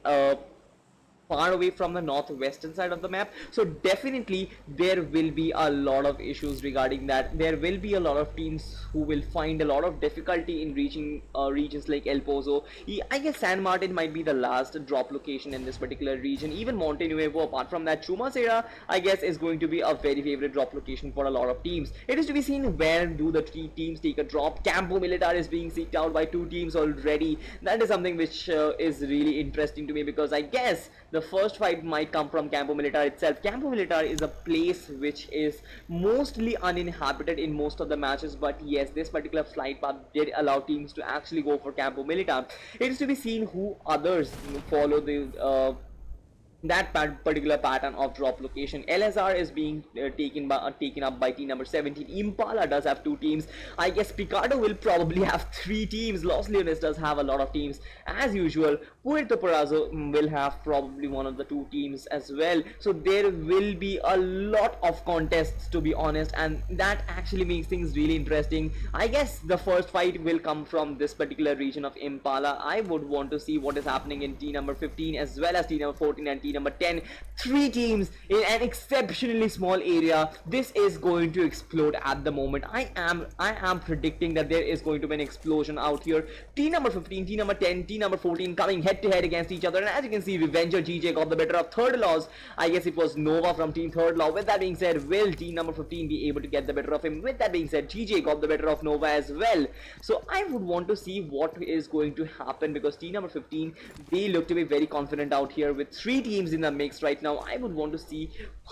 far away from the northwestern side of the map, so definitely there will be a lot of issues regarding that. There will be a lot of teams who will find a lot of difficulty in reaching regions like El Pozo. I guess San Martin might be the last drop location in this particular region. Even Monte Nuevo, apart from that, Chumacera, I guess, is going to be a very favorite drop location for a lot of teams. It is to be seen where do the three teams take a drop. Campo Militar is being seeked out by 2 teams already. That is something which is really interesting to me, because I guess the first fight might come from Campo Militar itself. Campo Militar is a place which is mostly uninhabited in most of the matches, but yes, this particular flight path did allow teams to actually go for Campo Militar. It is to be seen who others follow the that particular pattern of drop location. LSR is being taken up by team number 17. Impala does have 2 teams. I guess Picardo will probably have 3 teams. Los Leones does have a lot of teams as usual. Puerto Parazo will have probably one of the 2 teams as well. So there will be a lot of contests, to be honest, and that actually makes things really interesting. I guess the first fight will come from this particular region of Impala. I would want to see what is happening in team number 15 as well as team number 14 and team number 10. 3 teams in an exceptionally small area. This is going to explode at the moment. I am predicting that there is going to be an explosion out here. Team number 15, team number 10, team number 14 coming head to head against each other, and as you can see, Revenger GJ got the better of Third Laws. I guess it was Nova from team Third Law. With that being said, will team number 15 be able to get the better of him? With that being said, GJ got the better of Nova as well. So I would want to see what is going to happen, because team number 15, they look to be very confident out here with 3 teams in the mix right now. I would want to see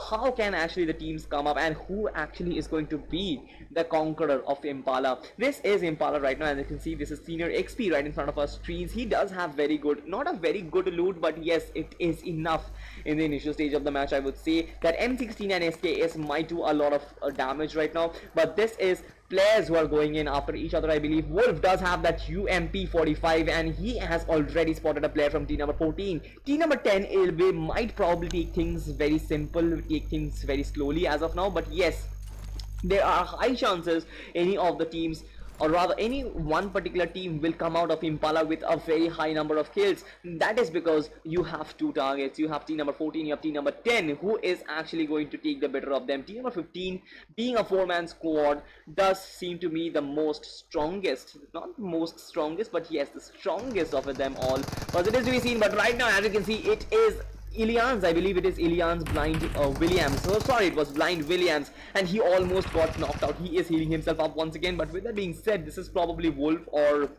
how can actually the teams come up and who actually is going to be the conqueror of Impala. This is Impala right now, as you can see. This is Senior XP right in front of our screens. He does have very good, not a very good loot, but yes, it is enough in the initial stage of the match. I would say that M16 and SKS might do a lot of damage right now, but this is players who are going in after each other. I believe Wolf does have that UMP45, and he has already spotted a player from team number 14. Team number 10, Ilbe, might probably take things very simple, take things very slowly as of now, but yes, there are high chances any of the teams, or rather any one particular team, will come out of Impala with a very high number of kills. That is because you have 2 targets. You have team number 14, you have team number 10, who is actually going to take the better of them. Team number 15, being a 4-man squad, does seem to me the most strongest, not most strongest, but yes, the strongest of them all, but it is to be seen. But right now, as you can see, it is Ilians, I believe it is Ilians Blind Williams. So sorry, it was Blind Williams, and he almost got knocked out. He is healing himself up once again, but with that being said, this is probably Wolf, or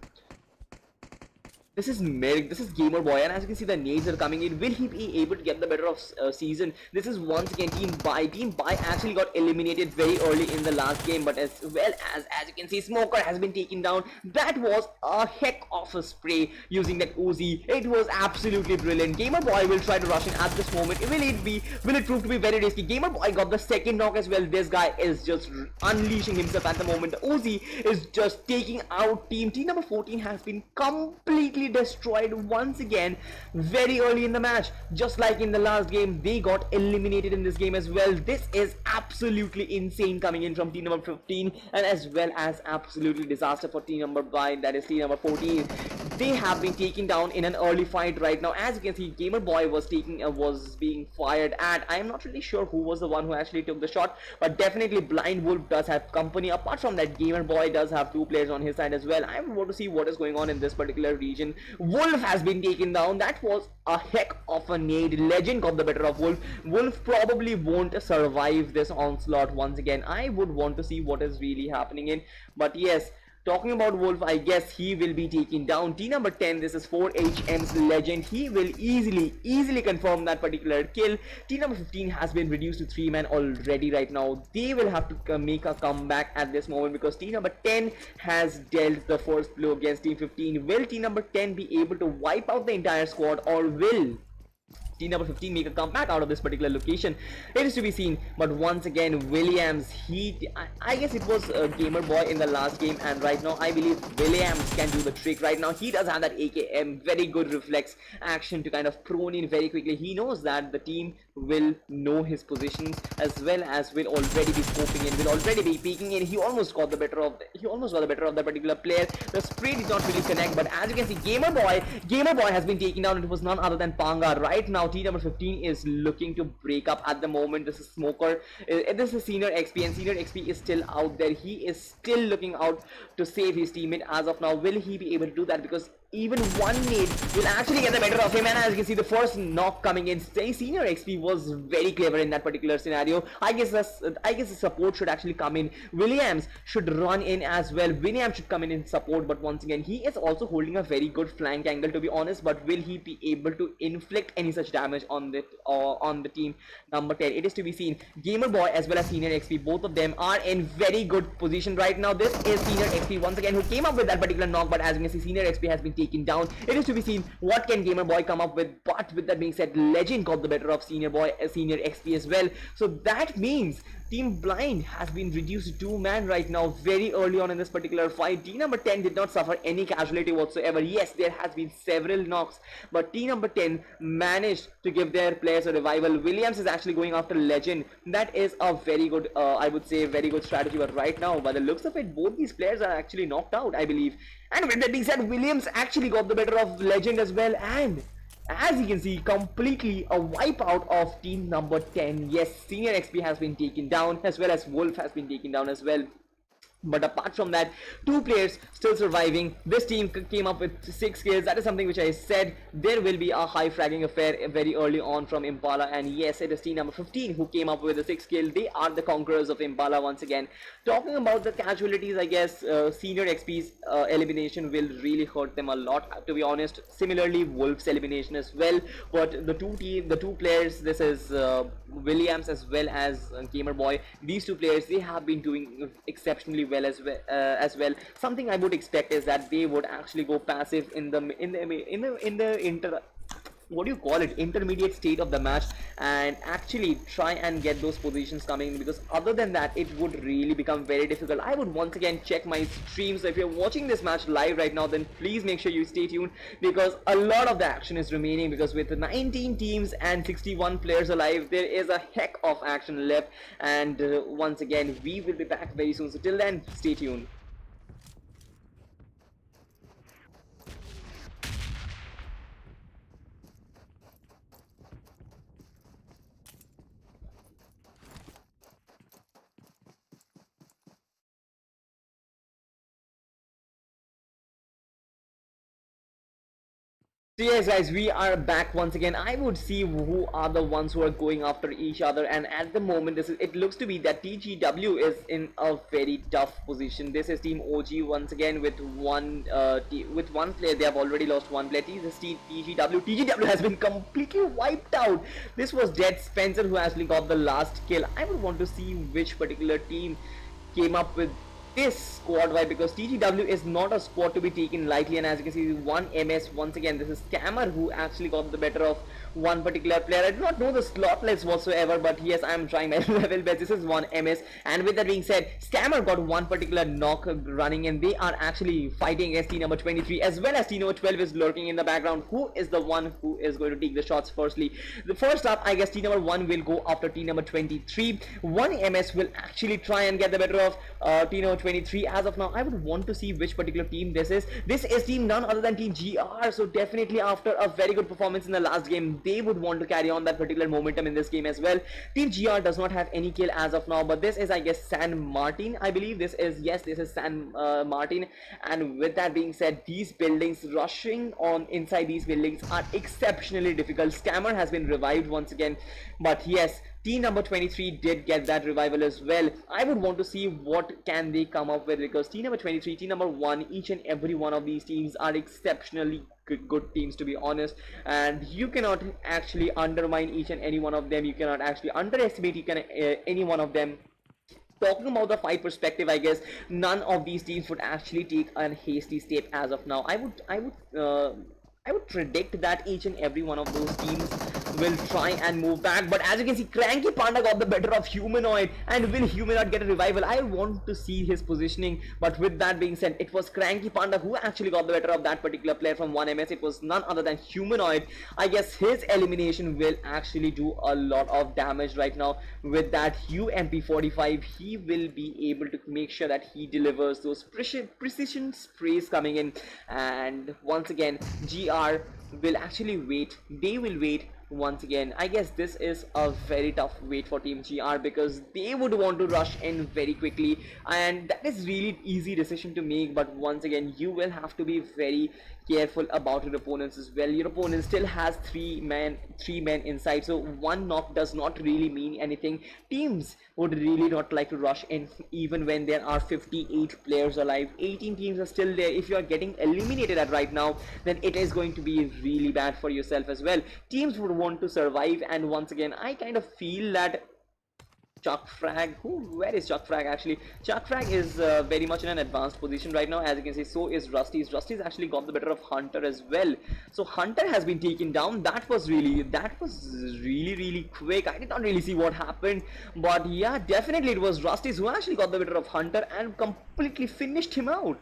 this is Merrick, this is Gamer Boy, and as you can see, the nades are coming in. Will he be able to get the better of Season? This is once again Team Bai. Team Bai actually got eliminated very early in the last game, but as well as you can see, Smoker has been taken down. That was a heck of a spray using that Uzi. It was absolutely brilliant. Gamer Boy will try to rush in at this moment. Will it prove to be very risky? Gamer Boy got the second knock as well. This guy is just unleashing himself at the moment. The Uzi is just taking out team. Team number 14 has been completely destroyed once again very early in the match. Just like in the last game, they got eliminated in this game as well. This is absolutely insane coming in from team number 15, and as well as absolutely disaster for team number 5, that is team number 14. They have been taken down in an early fight right now. As you can see, Gamer Boy was being fired at. I am not really sure who was the one who actually took the shot, but definitely Blind Wolf does have company. Apart from that, Gamer Boy does have 2 players on his side as well. I want to see what is going on in this particular region. Wolf has been taken down. That was a heck of a nade. Legend got the better of Wolf. Wolf probably won't survive this onslaught once again. I would want to see what is really happening in, but yes, talking about Wolf, I guess he will be taken down. Team number 10, this is 4HM's Legend. He will easily confirm that particular kill. Team number 15 has been reduced to 3-man already right now. They will have to make a comeback at this moment, because team number 10 has dealt the first blow against team 15. Will team number 10 be able to wipe out the entire squad, or will team number 15 make a comeback out of this particular location. It is to be seen, but once again Williams, I guess it was Gamer Boy in the last game, and right now I believe Williams can do the trick. Right now he does have that AKM, very good reflex action to kind of prone in very quickly. He knows that the team will know his positions as well as will already be scoping in, will already be peeking in. He almost got the better of that particular player. The spray did not really connect, but as you can see, Gamer Boy has been taken down. It was none other than Panga. Right now team number 15 is looking to break up at the moment. This is Smoker, this is Senior XP, and Senior XP is still out there. He is still looking out to save his teammate as of now. Will he be able to do that? Because even one nade will actually get the better of him, and as you can see, the first knock coming in. Senior XP was very clever in that particular scenario. I guess the support should actually come in. Williams should run in as well. Williams should come in support, but once again he is also holding a very good flank angle, to be honest. But will he be able to inflict any such damage on the team number 10? It is to be seen. Gamer Boy as well as Senior XP, both of them are in very good position right now. This is Senior XP once again who came up with that particular knock, but as you can see, Senior XP has been taken down. It is to be seen what can Gamer Boy come up with. But with that being said, Legend got the better of Senior XP as well. So that means Team Blind has been reduced to 2-man right now very early on in this particular fight. Team number 10 did not suffer any casualty whatsoever. Yes, there has been several knocks, but team number 10 managed to give their players a revival. Williams is actually going after Legend. That is a very good, I would say, very good strategy. But right now, by the looks of it, both these players are actually knocked out, I believe. And with that being said, Williams actually got the better of Legend as well, and as you can see, completely a wipeout of team number 10. Yes, Senior XP has been taken down as well as Wolf has been taken down as well. But apart from that, 2 players still surviving. This team came up with 6 kills. That is something which I said. There will be a high fragging affair very early on from Impala. And yes, it is team number 15 who came up with a 6 kill. They are the conquerors of Impala once again. Talking about the casualties, I guess Senior XP's elimination will really hurt them a lot, to be honest. Similarly, Wolf's elimination as well. But the two players, this is Williams as well as Gamer Boy. These 2 players, they have been doing exceptionally well as well. Something I would expect is that they would actually go passive in the intermediate state of the match and actually try and get those positions coming, because other than that it would really become very difficult. I would once again check my stream, so if you're watching this match live right now, then please make sure you stay tuned, because a lot of the action is remaining. Because with 19 teams and 61 players alive, there is a heck of action left, and once again we will be back very soon, so till then stay tuned. So yes guys, we are back once again. I would see who are the ones who are going after each other, and at the moment it looks to be that TGW is in a very tough position. This is Team OG once again with one player. They have already lost 1 player. This is TGW has been completely wiped out. This was Dead Spencer who actually got the last kill. I would want to see which particular team came up with this squad wipe, because TGW is not a squad to be taken lightly. And as you can see, 1 MS once again. This is Scammer who actually got the better of one particular player. I do not know the slot list whatsoever, but yes, I am trying my level best. This is 1 MS, and with that being said, Scammer got one particular knock running, and they are actually fighting against team number 23, as well as team number 12 is lurking in the background. Who is the one who is going to take the shots firstly? The first up, I guess team number 1 will go after team number 23. 1 MS will actually try and get the better of team number 23. As of now, I would want to see which particular team this is. This is team none other than team GR. So definitely after a very good performance in the last game, they would want to carry on that particular momentum in this game as well. Team GR does not have any kill as of now, but this is, I guess, San Martin. I believe this is, yes, this is San Martin. And with that being said, these buildings, rushing on inside these buildings are exceptionally difficult. Scammer has been revived once again, but yes, team number 23 did get that revival as well. I would want to see what can they come up with, because team number 23, team number 1, each and every one of these teams are exceptionally good teams, to be honest, and you cannot actually undermine each and any one of them. You cannot actually underestimate any one of them. Talking about the fight perspective, I guess none of these teams would actually take a hasty step as of now. I would predict that each and every one of those teams will try and move back. But as you can see, Cranky Panda got the better of Humanoid. And will Humanoid get a revival? I want to see his positioning. But with that being said, it was Cranky Panda who actually got the better of that particular player from 1MS. It was none other than Humanoid. I guess his elimination will actually do a lot of damage right now. With that UMP45, he will be able to make sure that he delivers those precision sprays coming in. And once again, GR will actually wait. They will wait once again. I guess this is a very tough wait for Team GR because they would want to rush in very quickly, and that is really easy decision to make. But once again, you will have to be very careful about your opponents as well. Your opponent still has three men inside, so one knock does not really mean anything. Teams would really not like to rush in even when there are 58 players alive. 18 teams are still there. If you are getting eliminated at right now, then it is going to be really bad for yourself as well. Teams would want to survive, and once again, I kind of feel that Chuck Frag, where is Chuck Frag actually? Chuck Frag is very much in an advanced position right now. As you can see, so is Rusty's. Rusty's actually got the better of Hunter as well. So Hunter has been taken down. That was really quick. I did not really see what happened, but yeah, definitely it was Rusty's who actually got the better of Hunter and completely finished him out.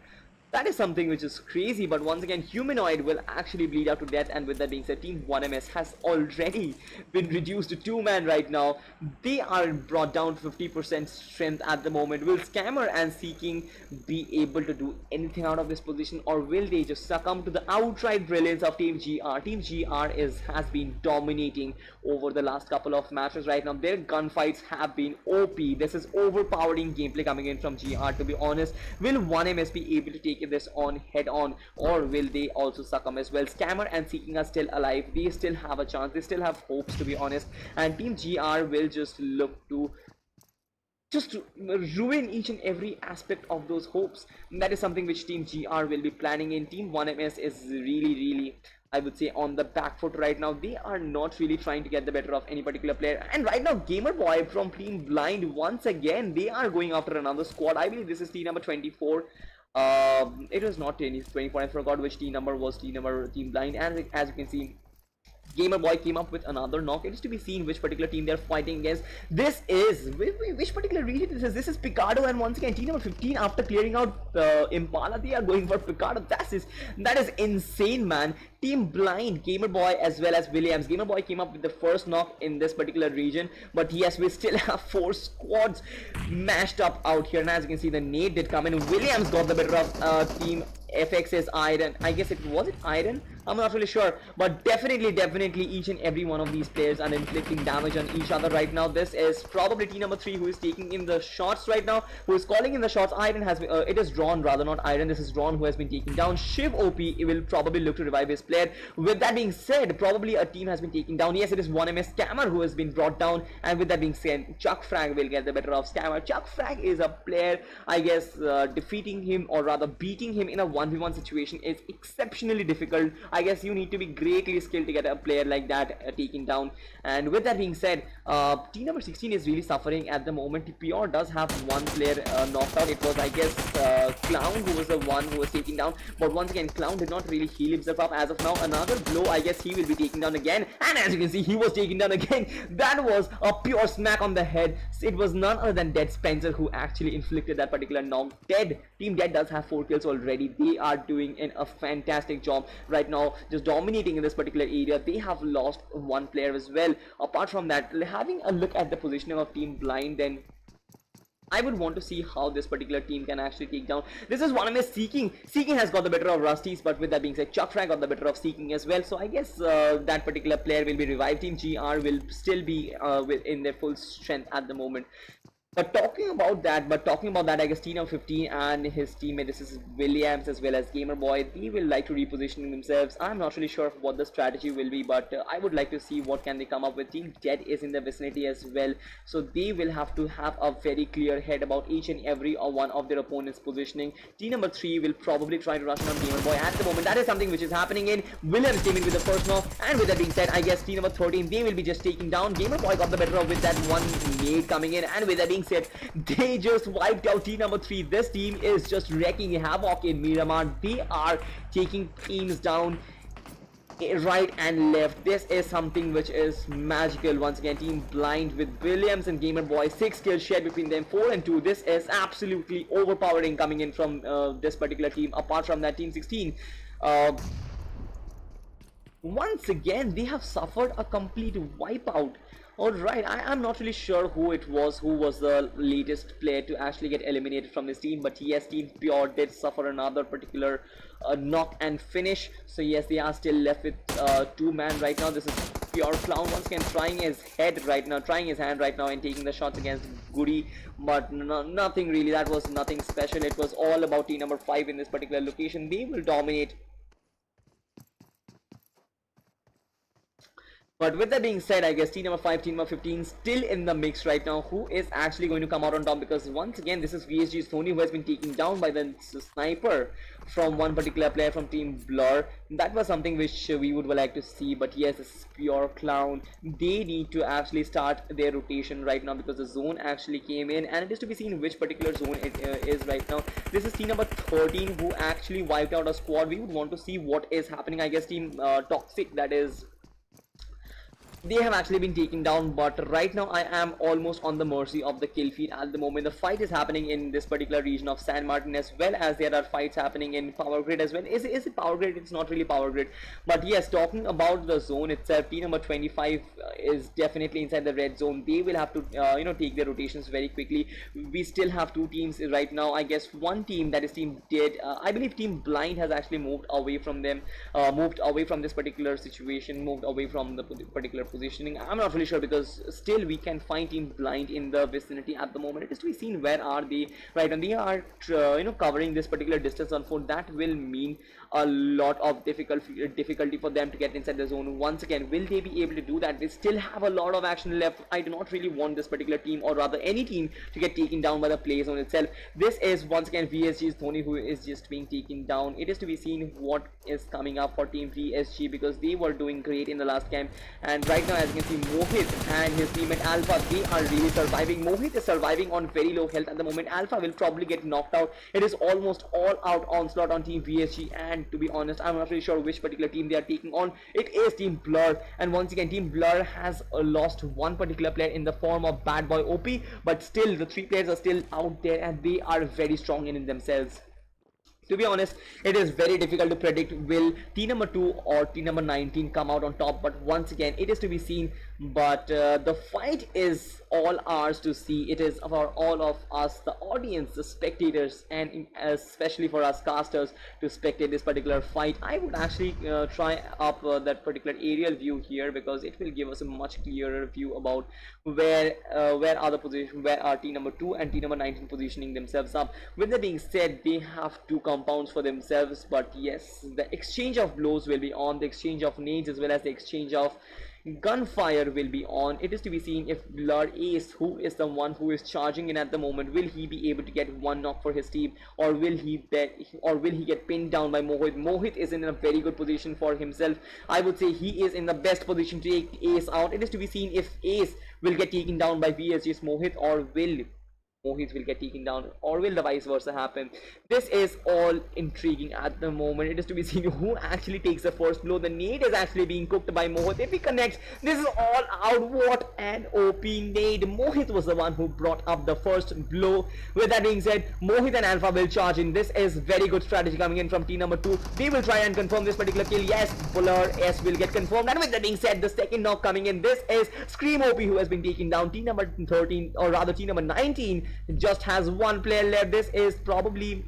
That is something which is crazy. But once again, Humanoid will actually bleed out to death, and with that being said, Team 1MS has already been reduced to 2-man right now. They are brought down 50% strength at the moment. Will Scammer and Seeking be able to do anything out of this position, or will they just succumb to the outright brilliance of Team GR? Team GR has been dominating over the last couple of matches right now. Their gunfights have been OP. This is overpowering gameplay coming in from GR, to be honest. Will 1MS be able to take this on head on, or will they also succumb as well? Scammer and Seeking are still alive. They still have a chance. They still have hopes, to be honest. And Team GR will just look to ruin each and every aspect of those hopes. And that is something which Team GR will be planning in. Team 1MS is really, I would say, on the back foot right now. They are not really trying to get the better of any particular player. And right now, Gamer Boy from Team Blind, once again, they are going after another squad. I believe this is team number 24. It was not 24. I forgot which team number was Team Blind. And as you can see, Gamer Boy came up with another knock. It is to be seen which particular team they're fighting against. This is which particular region this is. This is Picardo, and once again, team number 15, after clearing out Impala, they are going for Picardo. That is insane, man. Team Blind, Gamer Boy as well as Williams. Gamer Boy came up with the first knock in this particular region, but yes, we still have 4 squads mashed up out here. And as you can see, the nade did come in. Williams got the better of Team FX's Iron. I guess it was Iron. I'm not really sure, but definitely each and every one of these players are inflicting damage on each other right now. This is probably team number 3 who is taking in the shots right now, who is calling in the shots. Iron has been, it is Drawn rather, not Iron. This is Drawn who has been taken down. Shiv OP will probably look to revive his player. With that being said, probably a team has been taken down. Yes, it is 1MS Scammer who has been brought down, and with that being said, Chuck Frag will get the better of Scammer. Chuck Frag is a player, I guess, defeating him, or rather beating him in a 1v1 situation is exceptionally difficult. I guess you need to be greatly skilled to get a player like that taken down. And with that being said, team number 16 is really suffering at the moment. PR does have one player knocked out. It was, I guess, Clown who was the one who was taken down. But once again, Clown did not really heal himself up as of now. Another blow, I guess he will be taken down again. And as you can see, he was taken down again. That was a pure smack on the head. It was none other than Dead Spencer who actually inflicted that particular knock. Team Dead does have 4 kills already. They are doing a fantastic job right now, just dominating in this particular area. They have lost 1 player as well. Apart from that, having a look at the positioning of Team Blind, then I would want to see how this particular team can actually take down. This is 1MS Seeking. Seeking has got the better of Rusty's, but with that being said, Chuck Frag got the better of Seeking as well. So I guess that particular player will be revived. Team GR will still be in their full strength at the moment. But talking about that, I guess Team 15 and his teammate, this is Williams as well as Gamer Boy, they will like to reposition themselves. I'm not really sure what the strategy will be, but I would like to see what can they come up with. Team Dead is in the vicinity as well, so they will have to have a very clear head about each and every one of their opponent's positioning. Team number 3 will probably try to rush on Gamer Boy at the moment. That is something which is happening in. Williams came in with the first knock, and with that being said, I guess team number 13, they will be just taking down. Gamer Boy got the better of with that one nade coming in, and with that being said, they just wiped out team number 3. This team is just wrecking havoc in Miramar. They are taking teams down right and left. This is something which is magical. Once again, team blind with Williams and Gamer Boy, 6 kills shared between them, 4 and 2. This is absolutely overpowering coming in from this particular team. Apart from that, team 16, once again they have suffered a complete wipeout. Alright, I am not really sure who was the latest player to actually get eliminated from this team, but yes, Team Pure did suffer another particular knock and finish. So yes, they are still left with 2 man right now. This is Pure Clown once again trying his hand right now and taking the shots against Goody, but nothing really, that was nothing special. It was all about team number 5 in this particular location. They will dominate. But with that being said, I guess team number 5, team number 15 still in the mix right now. Who is actually going to come out on top? Because once again, this is VSG's Sony, who has been taken down by the sniper from one particular player from team Blur. That was something which we would like to see. But yes, this is Pure Clown. They need to actually start their rotation right now, because the zone actually came in, and it is to be seen which particular zone it is right now. This is team number 13 who actually wiped out a squad. We would want to see what is happening. I guess team Toxic, that is, they have actually been taken down, but right now I am almost on the mercy of the kill feed at the moment. The fight is happening in this particular region of San Martin, as well as there are fights happening in Power Grid as well. Is it Power Grid? It's not really Power Grid, but yes, talking about the zone itself, team number 25 is definitely inside the red zone. They will have to take their rotations very quickly. We still have 2 teams right now. I guess one team, that is team Dead, I believe team Blind has actually moved away from them, moved away from this particular situation, moved away from the particular positioning. I'm not really sure, because still we can find team Blind in the vicinity at the moment. It is to be seen where are they right now. They are covering this particular distance on foot. That will mean a lot of difficulty for them to get inside the zone. Once again, will they be able to do that? They still have a lot of action left. I do not really want this particular team, or rather any team, to get taken down by the play zone itself. This is once again VSG's Tony, who is just being taken down. It is to be seen what is coming up for team VSG, because they were doing great in the last game, and right now, as you can see, Mohit and his teammate Alpha, they are really surviving. Mohit is surviving on very low health at the moment. Alpha will probably get knocked out. It is almost all out onslaught on team VSG, and to be honest, I'm not really sure which particular team they are taking on. It is team Blur, and once again, team Blur has lost one particular player in the form of Bad Boy OP, but still the 3 players are still out there, and they are very strong in themselves. To be honest, it is very difficult to predict will team number 2 or team number 19 come out on top, but once again, it is to be seen. But the fight is all ours to see. It is for all of us, the audience, the spectators, and especially for us casters to spectate this particular fight. I would actually try up that particular aerial view here, because it will give us a much clearer view about where are team number 2 and team number 19 positioning themselves up. With that being said, they have 2 compounds for themselves, but yes, the exchange of blows will be on, the exchange of nades as well as the exchange of gunfire will be on. It is to be seen if Blur Ace, who is the one who is charging in at the moment, will he be able to get one knock for his team, or will he get pinned down by Mohit. Mohit is in a very good position for himself. I would say he is in the best position to take Ace out. It is to be seen if Ace will get taken down by VSG's Mohit, or will Mohit will get taken down, or will the vice versa happen. This is all intriguing at the moment. It is to be seen who actually takes the first blow. The nade is actually being cooked by Mohit. If he connects, this is all out. What an OP nade. Mohit was the one who brought up the first blow. With that being said, Mohit and Alpha will charge in. This is very good strategy coming in from team number 2. They will try and confirm this particular kill. Yes, Blur S will get confirmed. And with that being said, the second knock coming in. This is Scream OP, who has been taken down. Team number 13, or rather team number 19, just has 1 player left. This is probably,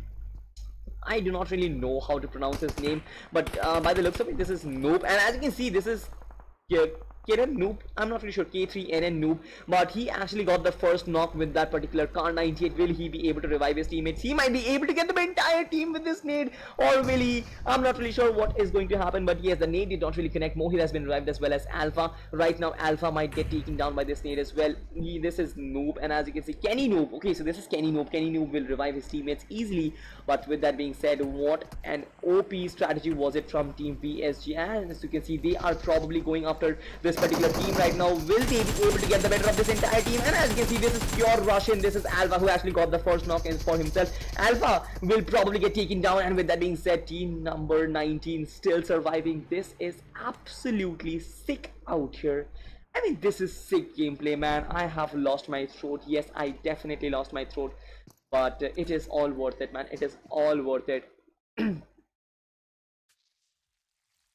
I do not really know how to pronounce his name, but by the looks of it, this is Noob, and as you can see, this is Kiran Noob. I'm not really sure, K3NN Noob, but he actually got the first knock with that particular Car 98. Will he be able to revive his teammates? He might be able to get the entire team with this nade, or will he? I'm not really sure what is going to happen, but yes, the nade did not really connect. Mohit has been revived as well as Alpha. Right now, Alpha might get taken down by this nade as well. This is Noob, and as you can see, Kenny Noob. Okay, so this is Kenny Noob. Kenny Noob will revive his teammates easily, but with that being said, what an OP strategy was it from Team VSG, and as you can see, they are probably going after this this particular team right now. Will they be able to get the better of this entire team? And as you can see, this is pure Russian. This is Alpha who actually got the first knock in for himself. Alpha will probably get taken down, and with that being said, team number 19 still surviving. This is absolutely sick out here. I mean, this is sick gameplay, man. I have lost my throat. Yes, I definitely lost my throat, but it is all worth it, man. It is all worth it.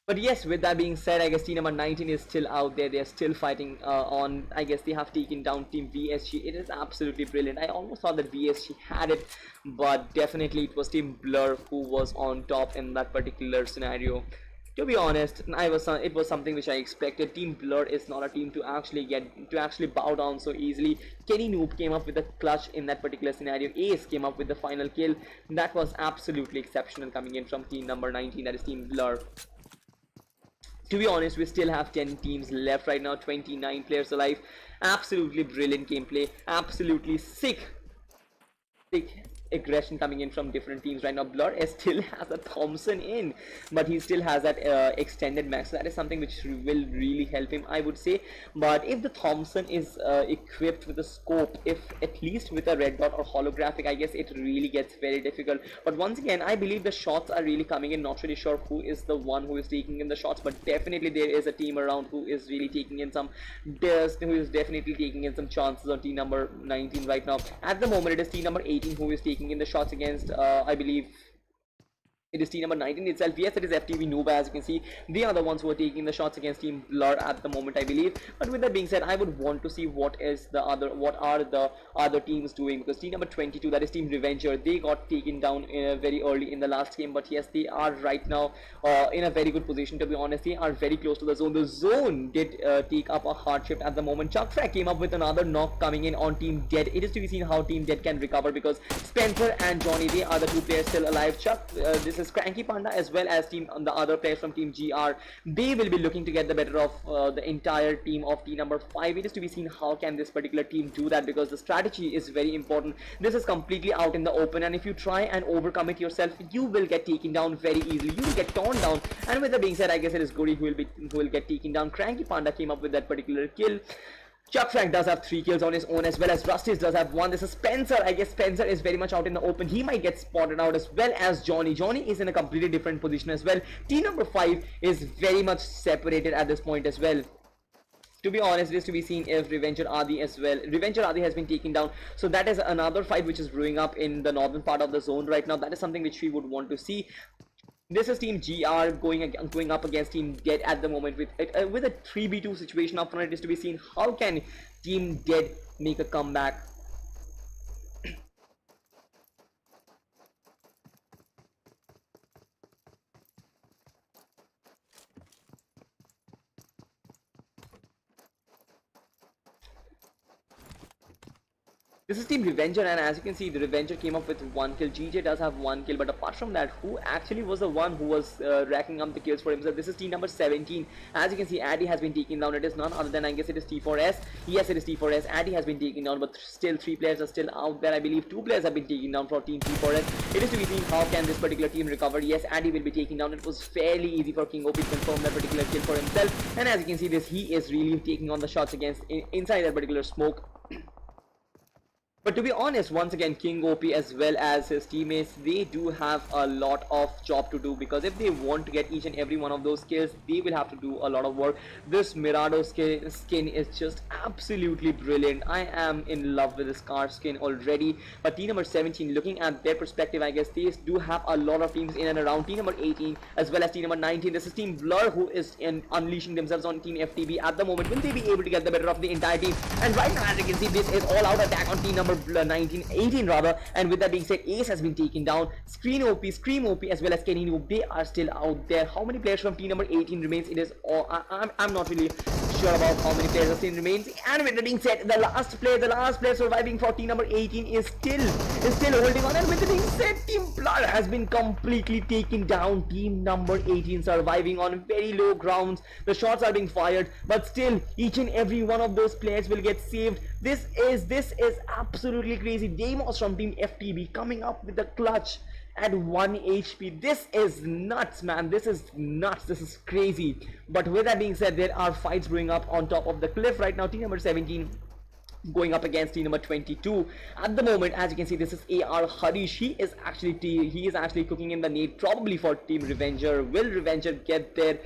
But yes, with that being said, I guess team number 19 is still out there. They're still fighting on. I guess they have taken down team VSG. It is absolutely brilliant. I almost thought that VSG had it, but definitely it was team Blur who was on top in that particular scenario. To be honest, it was something which I expected. Team Blur is not a team to actually bow down so easily. Kenny Noob came up with a clutch in that particular scenario. Ace came up with the final kill. That was absolutely exceptional coming in from team number 19, that is team Blur. To be honest, we still have 10 teams left right now, 29 players alive. Absolutely brilliant gameplay, absolutely sick aggression coming in from different teams right now. Blur still has a Thompson in, but he still has that extended max, so that is something which will really help him, I would say. But if the Thompson is equipped with a scope, if at least with a red dot or holographic, I guess it really gets very difficult. But once again, I believe the shots are really coming in. Not really sure who is the one who is taking in the shots, but definitely there is a team around who is really taking in some definitely taking in some chances on team number 19 right now. At the moment, it is team number 18 who is taking in the shots against I believe it is team number 19 itself. Yes, it is FTV Noob. As you can see, they are the ones who are taking the shots against team Blur at the moment, I believe. But with that being said, I would want to see what are the other teams doing, because team number 22, that is team Revenger, they got taken down very early in the last game. But yes, they are right now in a very good position. To be honest, they are very close to the zone. The zone did take up a hardship at the moment. Chuckfrag came up with another knock coming in on team Dead. It is to be seen how team Dead can recover, because Spencer and Johnny, they are the two players still alive. This is Cranky Panda as well as the other players from team GR. They will be looking to get the better of the entire team of team number 5. It is to be seen how can this particular team do that, because the strategy is very important. This is completely out in the open, and if you try and overcome it yourself, you will get taken down very easily. You will get torn down. And with that being said, I guess it is Goody who will get taken down. Cranky Panda came up with that particular kill. Chuckfrag does have 3 kills on his own, as well as Rustice does have 1. This is Spencer. I guess Spencer is very much out in the open. He might get spotted out, as well as Johnny. Johnny is in a completely different position as well. Team number 5 is very much separated at this point as well. To be honest, it is to be seen if Revenger Adi as well. Revenger Adi has been taken down, so that is another fight which is brewing up in the northern part of the zone right now. That is something which we would want to see. This is team GR going up against team Dead at the moment with a 3v2 situation up front. It is to be seen how can team Dead make a comeback. This is team Revenger, and as you can see, the Revenger came up with 1 kill. GJ does have 1 kill, but apart from that, who actually was the one who was racking up the kills for himself? This is team number 17. As you can see, Addy has been taken down. It is none other than, I guess it is T4S. Yes, it is T4S. Addy has been taken down, but still 3 players are still out there. I believe 2 players have been taken down for team T4S. It is to be seen how can this particular team recover. Yes, Addy will be taken down. It was fairly easy for King OP to confirm that particular kill for himself. And as you can see, he is really taking on the shots against inside that particular smoke. But to be honest, once again, King OP as well as his teammates, they do have a lot of job to do, because if they want to get each and every one of those kills, they will have to do a lot of work. This Mirado skin is just absolutely brilliant. I am in love with this car skin already. But team number 17, looking at their perspective, I guess they do have a lot of teams in and around team number 18 as well as team number 19. This is team Blur who is unleashing themselves on team FTB at the moment. Will they be able to get the better of the entire team? And right now, as you can see, this is all out attack on team number 18 rather. And with that being said, Ace has been taken down. Scream OP as well as Kenny Noob, they are still out there. How many players from team number 18 remains? It is all, I'm not really sure about how many players still remains. And with that being said, the last player surviving for team number 18 is still holding on. And with that being said, team Blur has been completely taken down. Team number 18 surviving on very low grounds. The shots are being fired, but still each and every one of those players will get saved. This is absolutely crazy. Deimos from team FTB coming up with the clutch. at 1 HP. This is nuts, man. This is nuts. This is crazy. But with that being said, there are fights brewing up on top of the cliff right now. Team number 17 going up against team number 22 at the moment. As you can see, this is AR Harish. He is actually cooking in the nade, probably for Team Revenger. Will Revenger get their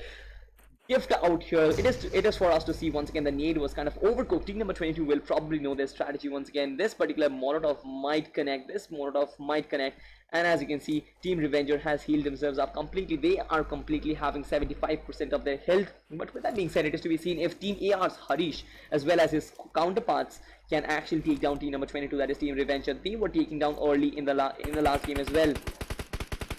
gift out here? It is for us to see. Once again, the nade was kind of overcooked. Team number 22 will probably know their strategy. Once again, this particular Molotov might connect. And as you can see, Team Revenger has healed themselves up completely. They are completely having 75% of their health. But with that being said, it is to be seen if Team AR's Harish as well as his counterparts can actually take down team number 22, that is Team Revenger. They were taken down early in the last game as well.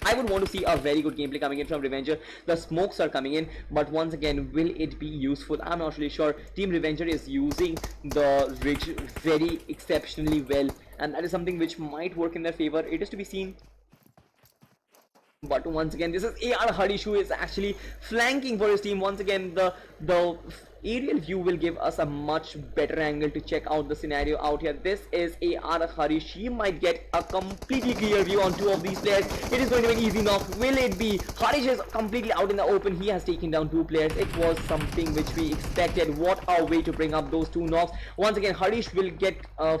I would want to see a very good gameplay coming in from Revenger. The smokes are coming in, but once again, will it be useful? I'm not really sure. Team Revenger is using the ridge very exceptionally well, and that is something which might work in their favor. It is to be seen. But once again, this is AR Harish who is actually flanking for his team. Once again, the aerial view will give us a much better angle to check out the scenario out here. This is AR Harish. He might get a completely clear view on two of these players. It is going to be an easy knock. Will it be? Harish is completely out in the open. He has taken down two players. It was something which we expected. What a way to bring up those two knocks. Once again, Harish will get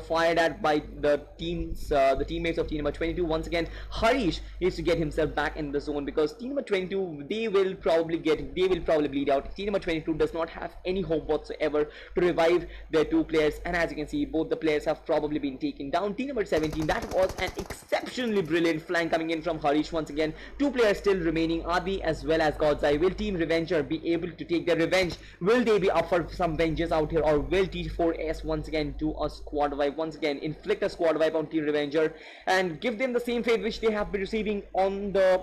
fired at by the teammates of team number 22. Once again, Harish needs to get himself back in the zone, because team number 22, they will probably bleed out. Team number 22 does not have any hope whatsoever to revive their two players, and as you can see, both the players have probably been taken down. Team number 17, that was an exceptionally brilliant flank coming in from Harish. Once again, two players still remaining, Adi as well as Godzai. Will Team Revenger be able to take their revenge? Will they be up for some vengeance out here, or will T4S once again do a squad wipe, once again inflict a squad wipe on Team Revenger and give them the same fate which they have been receiving on the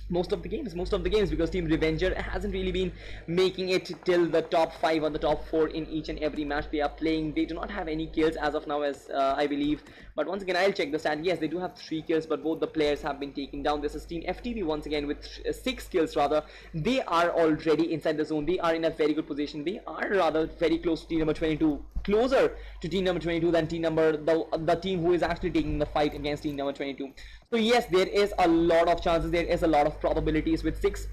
most of the games, because Team Revenger hasn't really been making it till the top 5 or the top 4 in each and every match they are playing. They do not have any kills as of now, as I believe, but once again, I'll check the stat. Yes, they do have 3 kills, but both the players have been taken down. This is Team FTB once again with 6 kills rather. They are already inside the zone. They are in a very good position. They are rather very close to team number 22, closer to team number 22 than the team who is actually taking the fight against team number 22. So yes, there is a lot of chances, there is a lot of probabilities with 6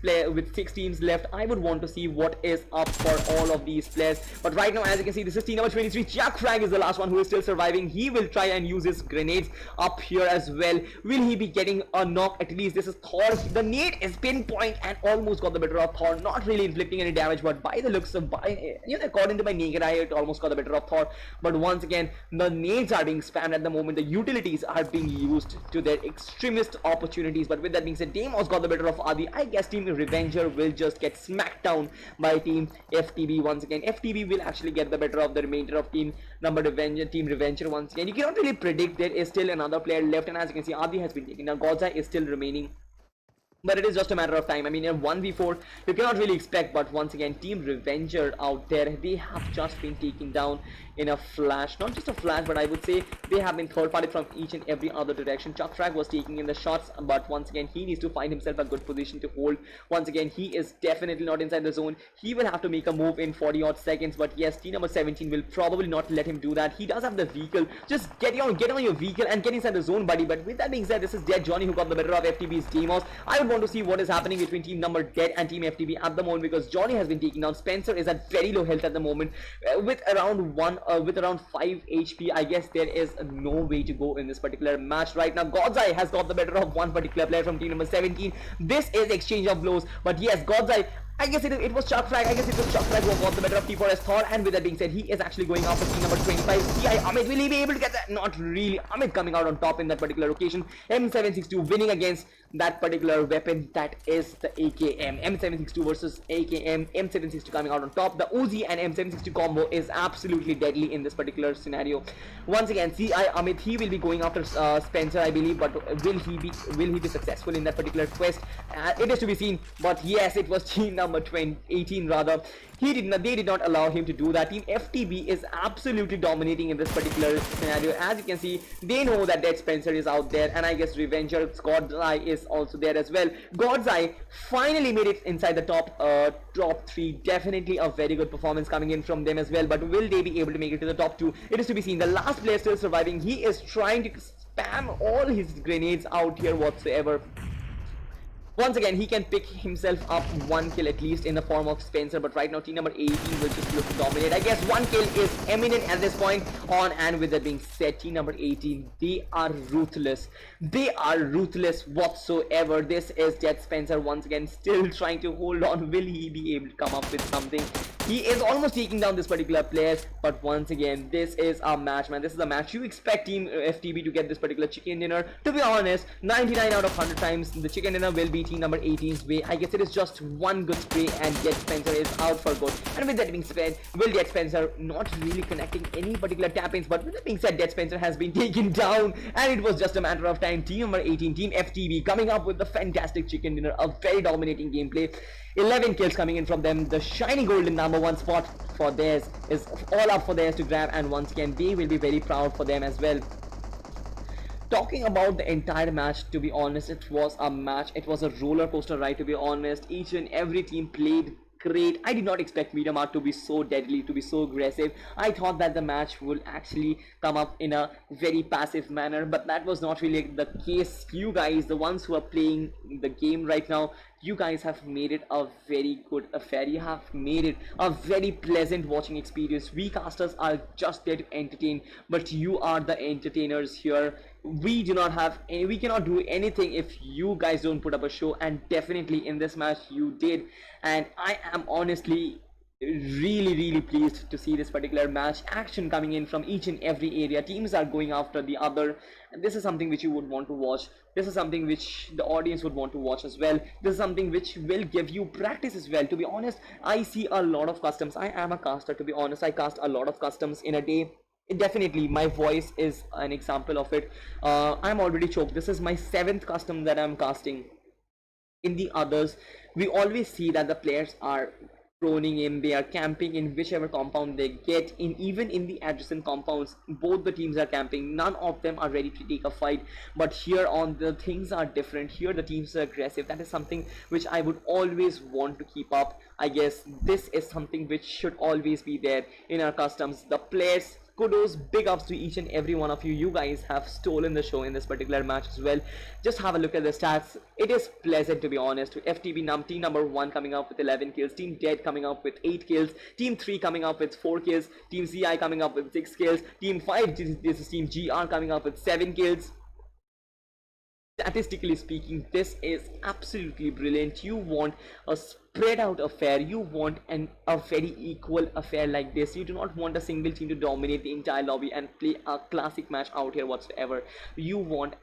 teams left. I would want to see what is up for all of these players. But right now, as you can see, this is team number 23. Jack Frag is the last one who is still surviving. He will try and use his grenades up here as well. Will he be getting a knock? At least this is Thor. The nade is pinpoint and almost got the better of Thor. Not really inflicting any damage, but by the looks of, according to my naked eye, it almost got the better of Thor. But once again, the nades are being spammed at the moment. The utilities are being used to their extremist opportunities. But with that being said, Deimos got the better of Adi. I guess Team Revenger will just get smacked down by Team FTB once again. FTB will actually get the better of the remainder of Team Revenger once again. You cannot really predict. There is still another player left, and as you can see, Adi has been taken down. Godzai is still remaining, but it is just a matter of time. I mean, in 1v4, you cannot really expect, but once again, Team Revenger out there, they have just been taken down in a flash. Not just a flash, but I would say they have been third-parted from each and every other direction. Chuck Frag was taking in the shots, but once again, he needs to find himself a good position to hold. Once again, he is definitely not inside the zone. He will have to make a move in 40-odd seconds, but yes, team number 17 will probably not let him do that. He does have the vehicle. Just get on your vehicle and get inside the zone, buddy. But with that being said, this is Dead Johnny who got the better of FTB's Deimos. I would want to see what is happening between team number Dead and team FTB at the moment, because Johnny has been taken down. Spencer is at very low health at the moment, with around 5 HP. I guess there is no way to go in this particular match right now. Godzai has got the better of one particular player from team number 17. This is exchange of blows, but yes, Godzai, I guess it was Chuck Frag. I guess it was Chuck Frag who got the better of T4S Thor. And with that being said, he is actually going after team number 25. CI Amit, will he be able to get that? Not really. Amit coming out on top in that particular occasion. M762 winning against that particular weapon, that is the AKM. M762 versus AKM. M762 coming out on top. The Uzi and M762 combo is absolutely deadly in this particular scenario. Once again, CI Amit, he will be going after Spencer, I believe, but will he be successful in that particular quest? It is to be seen. But yes, it was team number 18 rather. They did not allow him to do that. Team FTB is absolutely dominating in this particular scenario. As you can see, they know that Dead Spencer is out there, and I guess Revenger Scott is is also there as well. God's Eye finally made it inside the top 3. Definitely a very good performance coming in from them as well, but will they be able to make it to the top 2? It is to be seen. The last player still surviving. He is trying to spam all his grenades out here whatsoever. Once again, he can pick himself up 1 kill at least in the form of Spencer, but right now team number 18 will just look to dominate. I guess 1 kill is imminent at this point. On and with that being said, team number 18, they are ruthless. They are ruthless whatsoever. This is Jet Spencer once again still trying to hold on. Will he be able to come up with something? He is almost taking down this particular player, but once again, this is a match, man. This is a match. You expect Team FTB to get this particular chicken dinner. To be honest, 99 out of 100 times, the chicken dinner will be team number 18's way. I guess it is just one good spray and Jet Spencer is out for good. And with that being said, will Jet Spencer not really connecting any particular tap-ins, but with that being said, Jet Spencer has been taken down and it was just a matter of time. Team number 18, Team FTB, coming up with the fantastic chicken dinner, a very dominating gameplay. 11 kills coming in from them. The shiny golden number 1 spot for theirs is all up for theirs to grab, and once again they will be very proud for them as well. Talking about the entire match, to be honest, it was a match. It was a roller coaster ride, to be honest. Each and every team played great. I did not expect Mediamart to be so deadly, to be so aggressive. I thought that the match will actually come up in a very passive manner, but that was not really the case. You guys, the ones who are playing the game right now, you guys have made it a very good affair. You have made it a very pleasant watching experience. We casters are just there to entertain, but you are the entertainers here. We do not have any, we cannot do anything if you guys don't put up a show, and definitely in this match you did. And I am honestly really pleased to see this particular match. Action coming in from each and every area. Teams are going after the other, and this is something which you would want to watch. This is something which the audience would want to watch as well. This is something which will give you practice as well. To be honest, I see a lot of customs. I am a caster, to be honest. I cast a lot of customs in a day. Definitely my voice is an example of it. I'm already choked. This is my 7th custom that I'm casting. In the others, we always see that the players are proning in, they are camping in whichever compound they get in. Even in the adjacent compounds, both the teams are camping. None of them are ready to take a fight, but here on the things are different. Here the teams are aggressive. That is something which I would always want to keep up. I guess this is something which should always be there in our customs. The players, kudos, big ups to each and every one of you. You guys have stolen the show in this particular match as well. Just have a look at the stats. It is pleasant, to be honest. FTB team number 1 coming up with 11 kills, Team Dead coming up with 8 kills, Team 3 coming up with 4 kills, Team CI coming up with 6 kills, Team 5, this is Team GR coming up with 7 kills. Statistically speaking, this is absolutely brilliant. You want a spread out affair. You want a very equal affair like this. You do not want a single team to dominate the entire lobby and play a classic match out here whatsoever. You want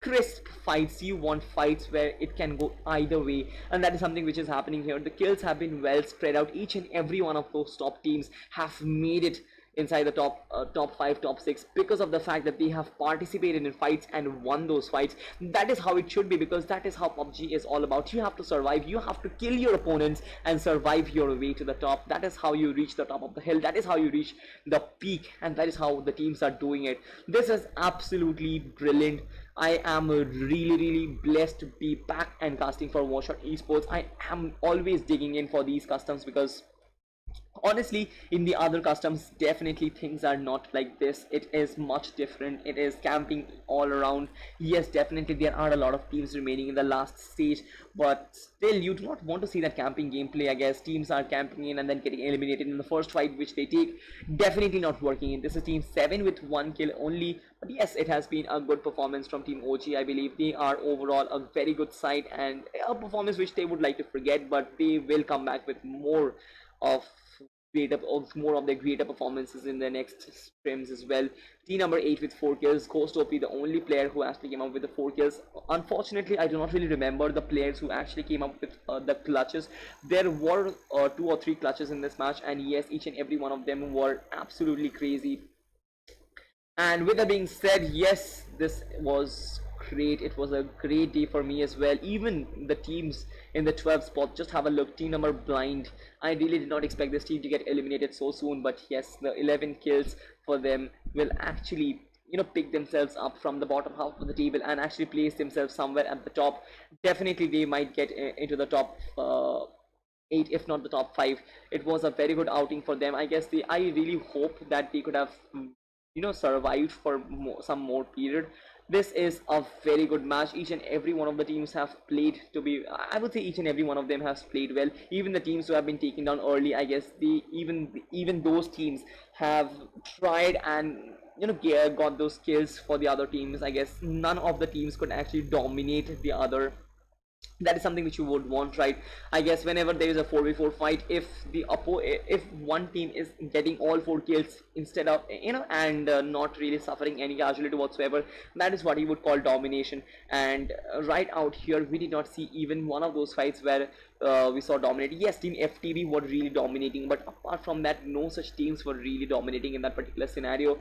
crisp fights. You want fights where it can go either way, and that is something which is happening here. The kills have been well spread out. Each and every one of those top teams have made it inside the top 5, top 6 because of the fact that they have participated in fights and won those fights. That is how it should be, because that is how PUBG is all about. You have to survive, you have to kill your opponents and survive your way to the top. That is how you reach the top of the hill. That is how you reach the peak, and that is how the teams are doing it. This is absolutely brilliant. I am really blessed to be back and casting for W4RSHOT Esports. I am always digging in for these customs because honestly, in the other customs, definitely things are not like this. It is much different. It is camping all around. Yes, definitely there are a lot of teams remaining in the last stage, but still you do not want to see that camping gameplay. I guess teams are camping in and then getting eliminated in the first fight which they take. Definitely not working. This is Team 7 with 1 kill only, but yes, it has been a good performance from Team OG. I believe they are overall a very good side and a performance which they would like to forget, but they will come back with more of their greater performances in the next scrims as well. Team number 8 with 4 kills. Ghost OP, the only player who actually came up with the 4 kills. Unfortunately, I do not really remember the players who actually came up with the clutches. There were 2 or 3 clutches in this match, and yes, each and every one of them were absolutely crazy. And with that being said, yes, this was great. It was a great day for me as well. Even the teams in the 12th spot, just have a look. Team number Blind, I really did not expect this team to get eliminated so soon, but yes, the 11 kills for them will actually pick themselves up from the bottom half of the table and actually place themselves somewhere at the top, definitely they might get into the top 8, if not the top 5. It was a very good outing for them. I really hope that they could have survived for some more period. This is a very good match. Each and every one of the teams have played to be, I would say each and every one of them has played well. Even the teams who have been taken down early, I guess even those teams have tried and got those kills for the other teams. I guess none of the teams could actually dominate the other. That is something which you would want, right? I guess whenever there is a 4v4 fight, if one team is getting all 4 kills instead of and not really suffering any casualty whatsoever, that is what you would call domination. And right out here we did not see even one of those fights where we saw dominating. Yes, team FTB were really dominating, but apart from that, no such teams were really dominating in that particular scenario.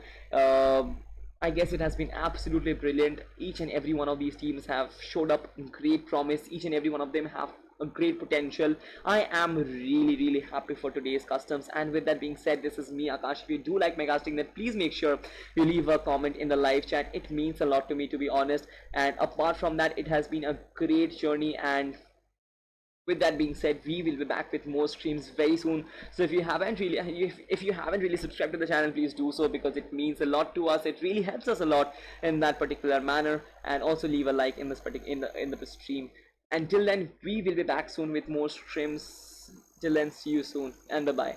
I guess it has been absolutely brilliant. Each and every one of these teams have showed up in great promise. Each and every one of them have a great potential. I am really happy for today's customs. And with that being said, this is me, Akash. If you do like my casting, then please make sure you leave a comment in the live chat. It means a lot to me, to be honest. And apart from that, it has been a great journey. And with that being said, we will be back with more streams very soon. So if you haven't really subscribed to the channel, please do so, because it means a lot to us. It really helps us a lot in that particular manner. And also leave a like in this in the stream. Until then, we will be back soon with more streams. Till then, see you soon, and bye bye.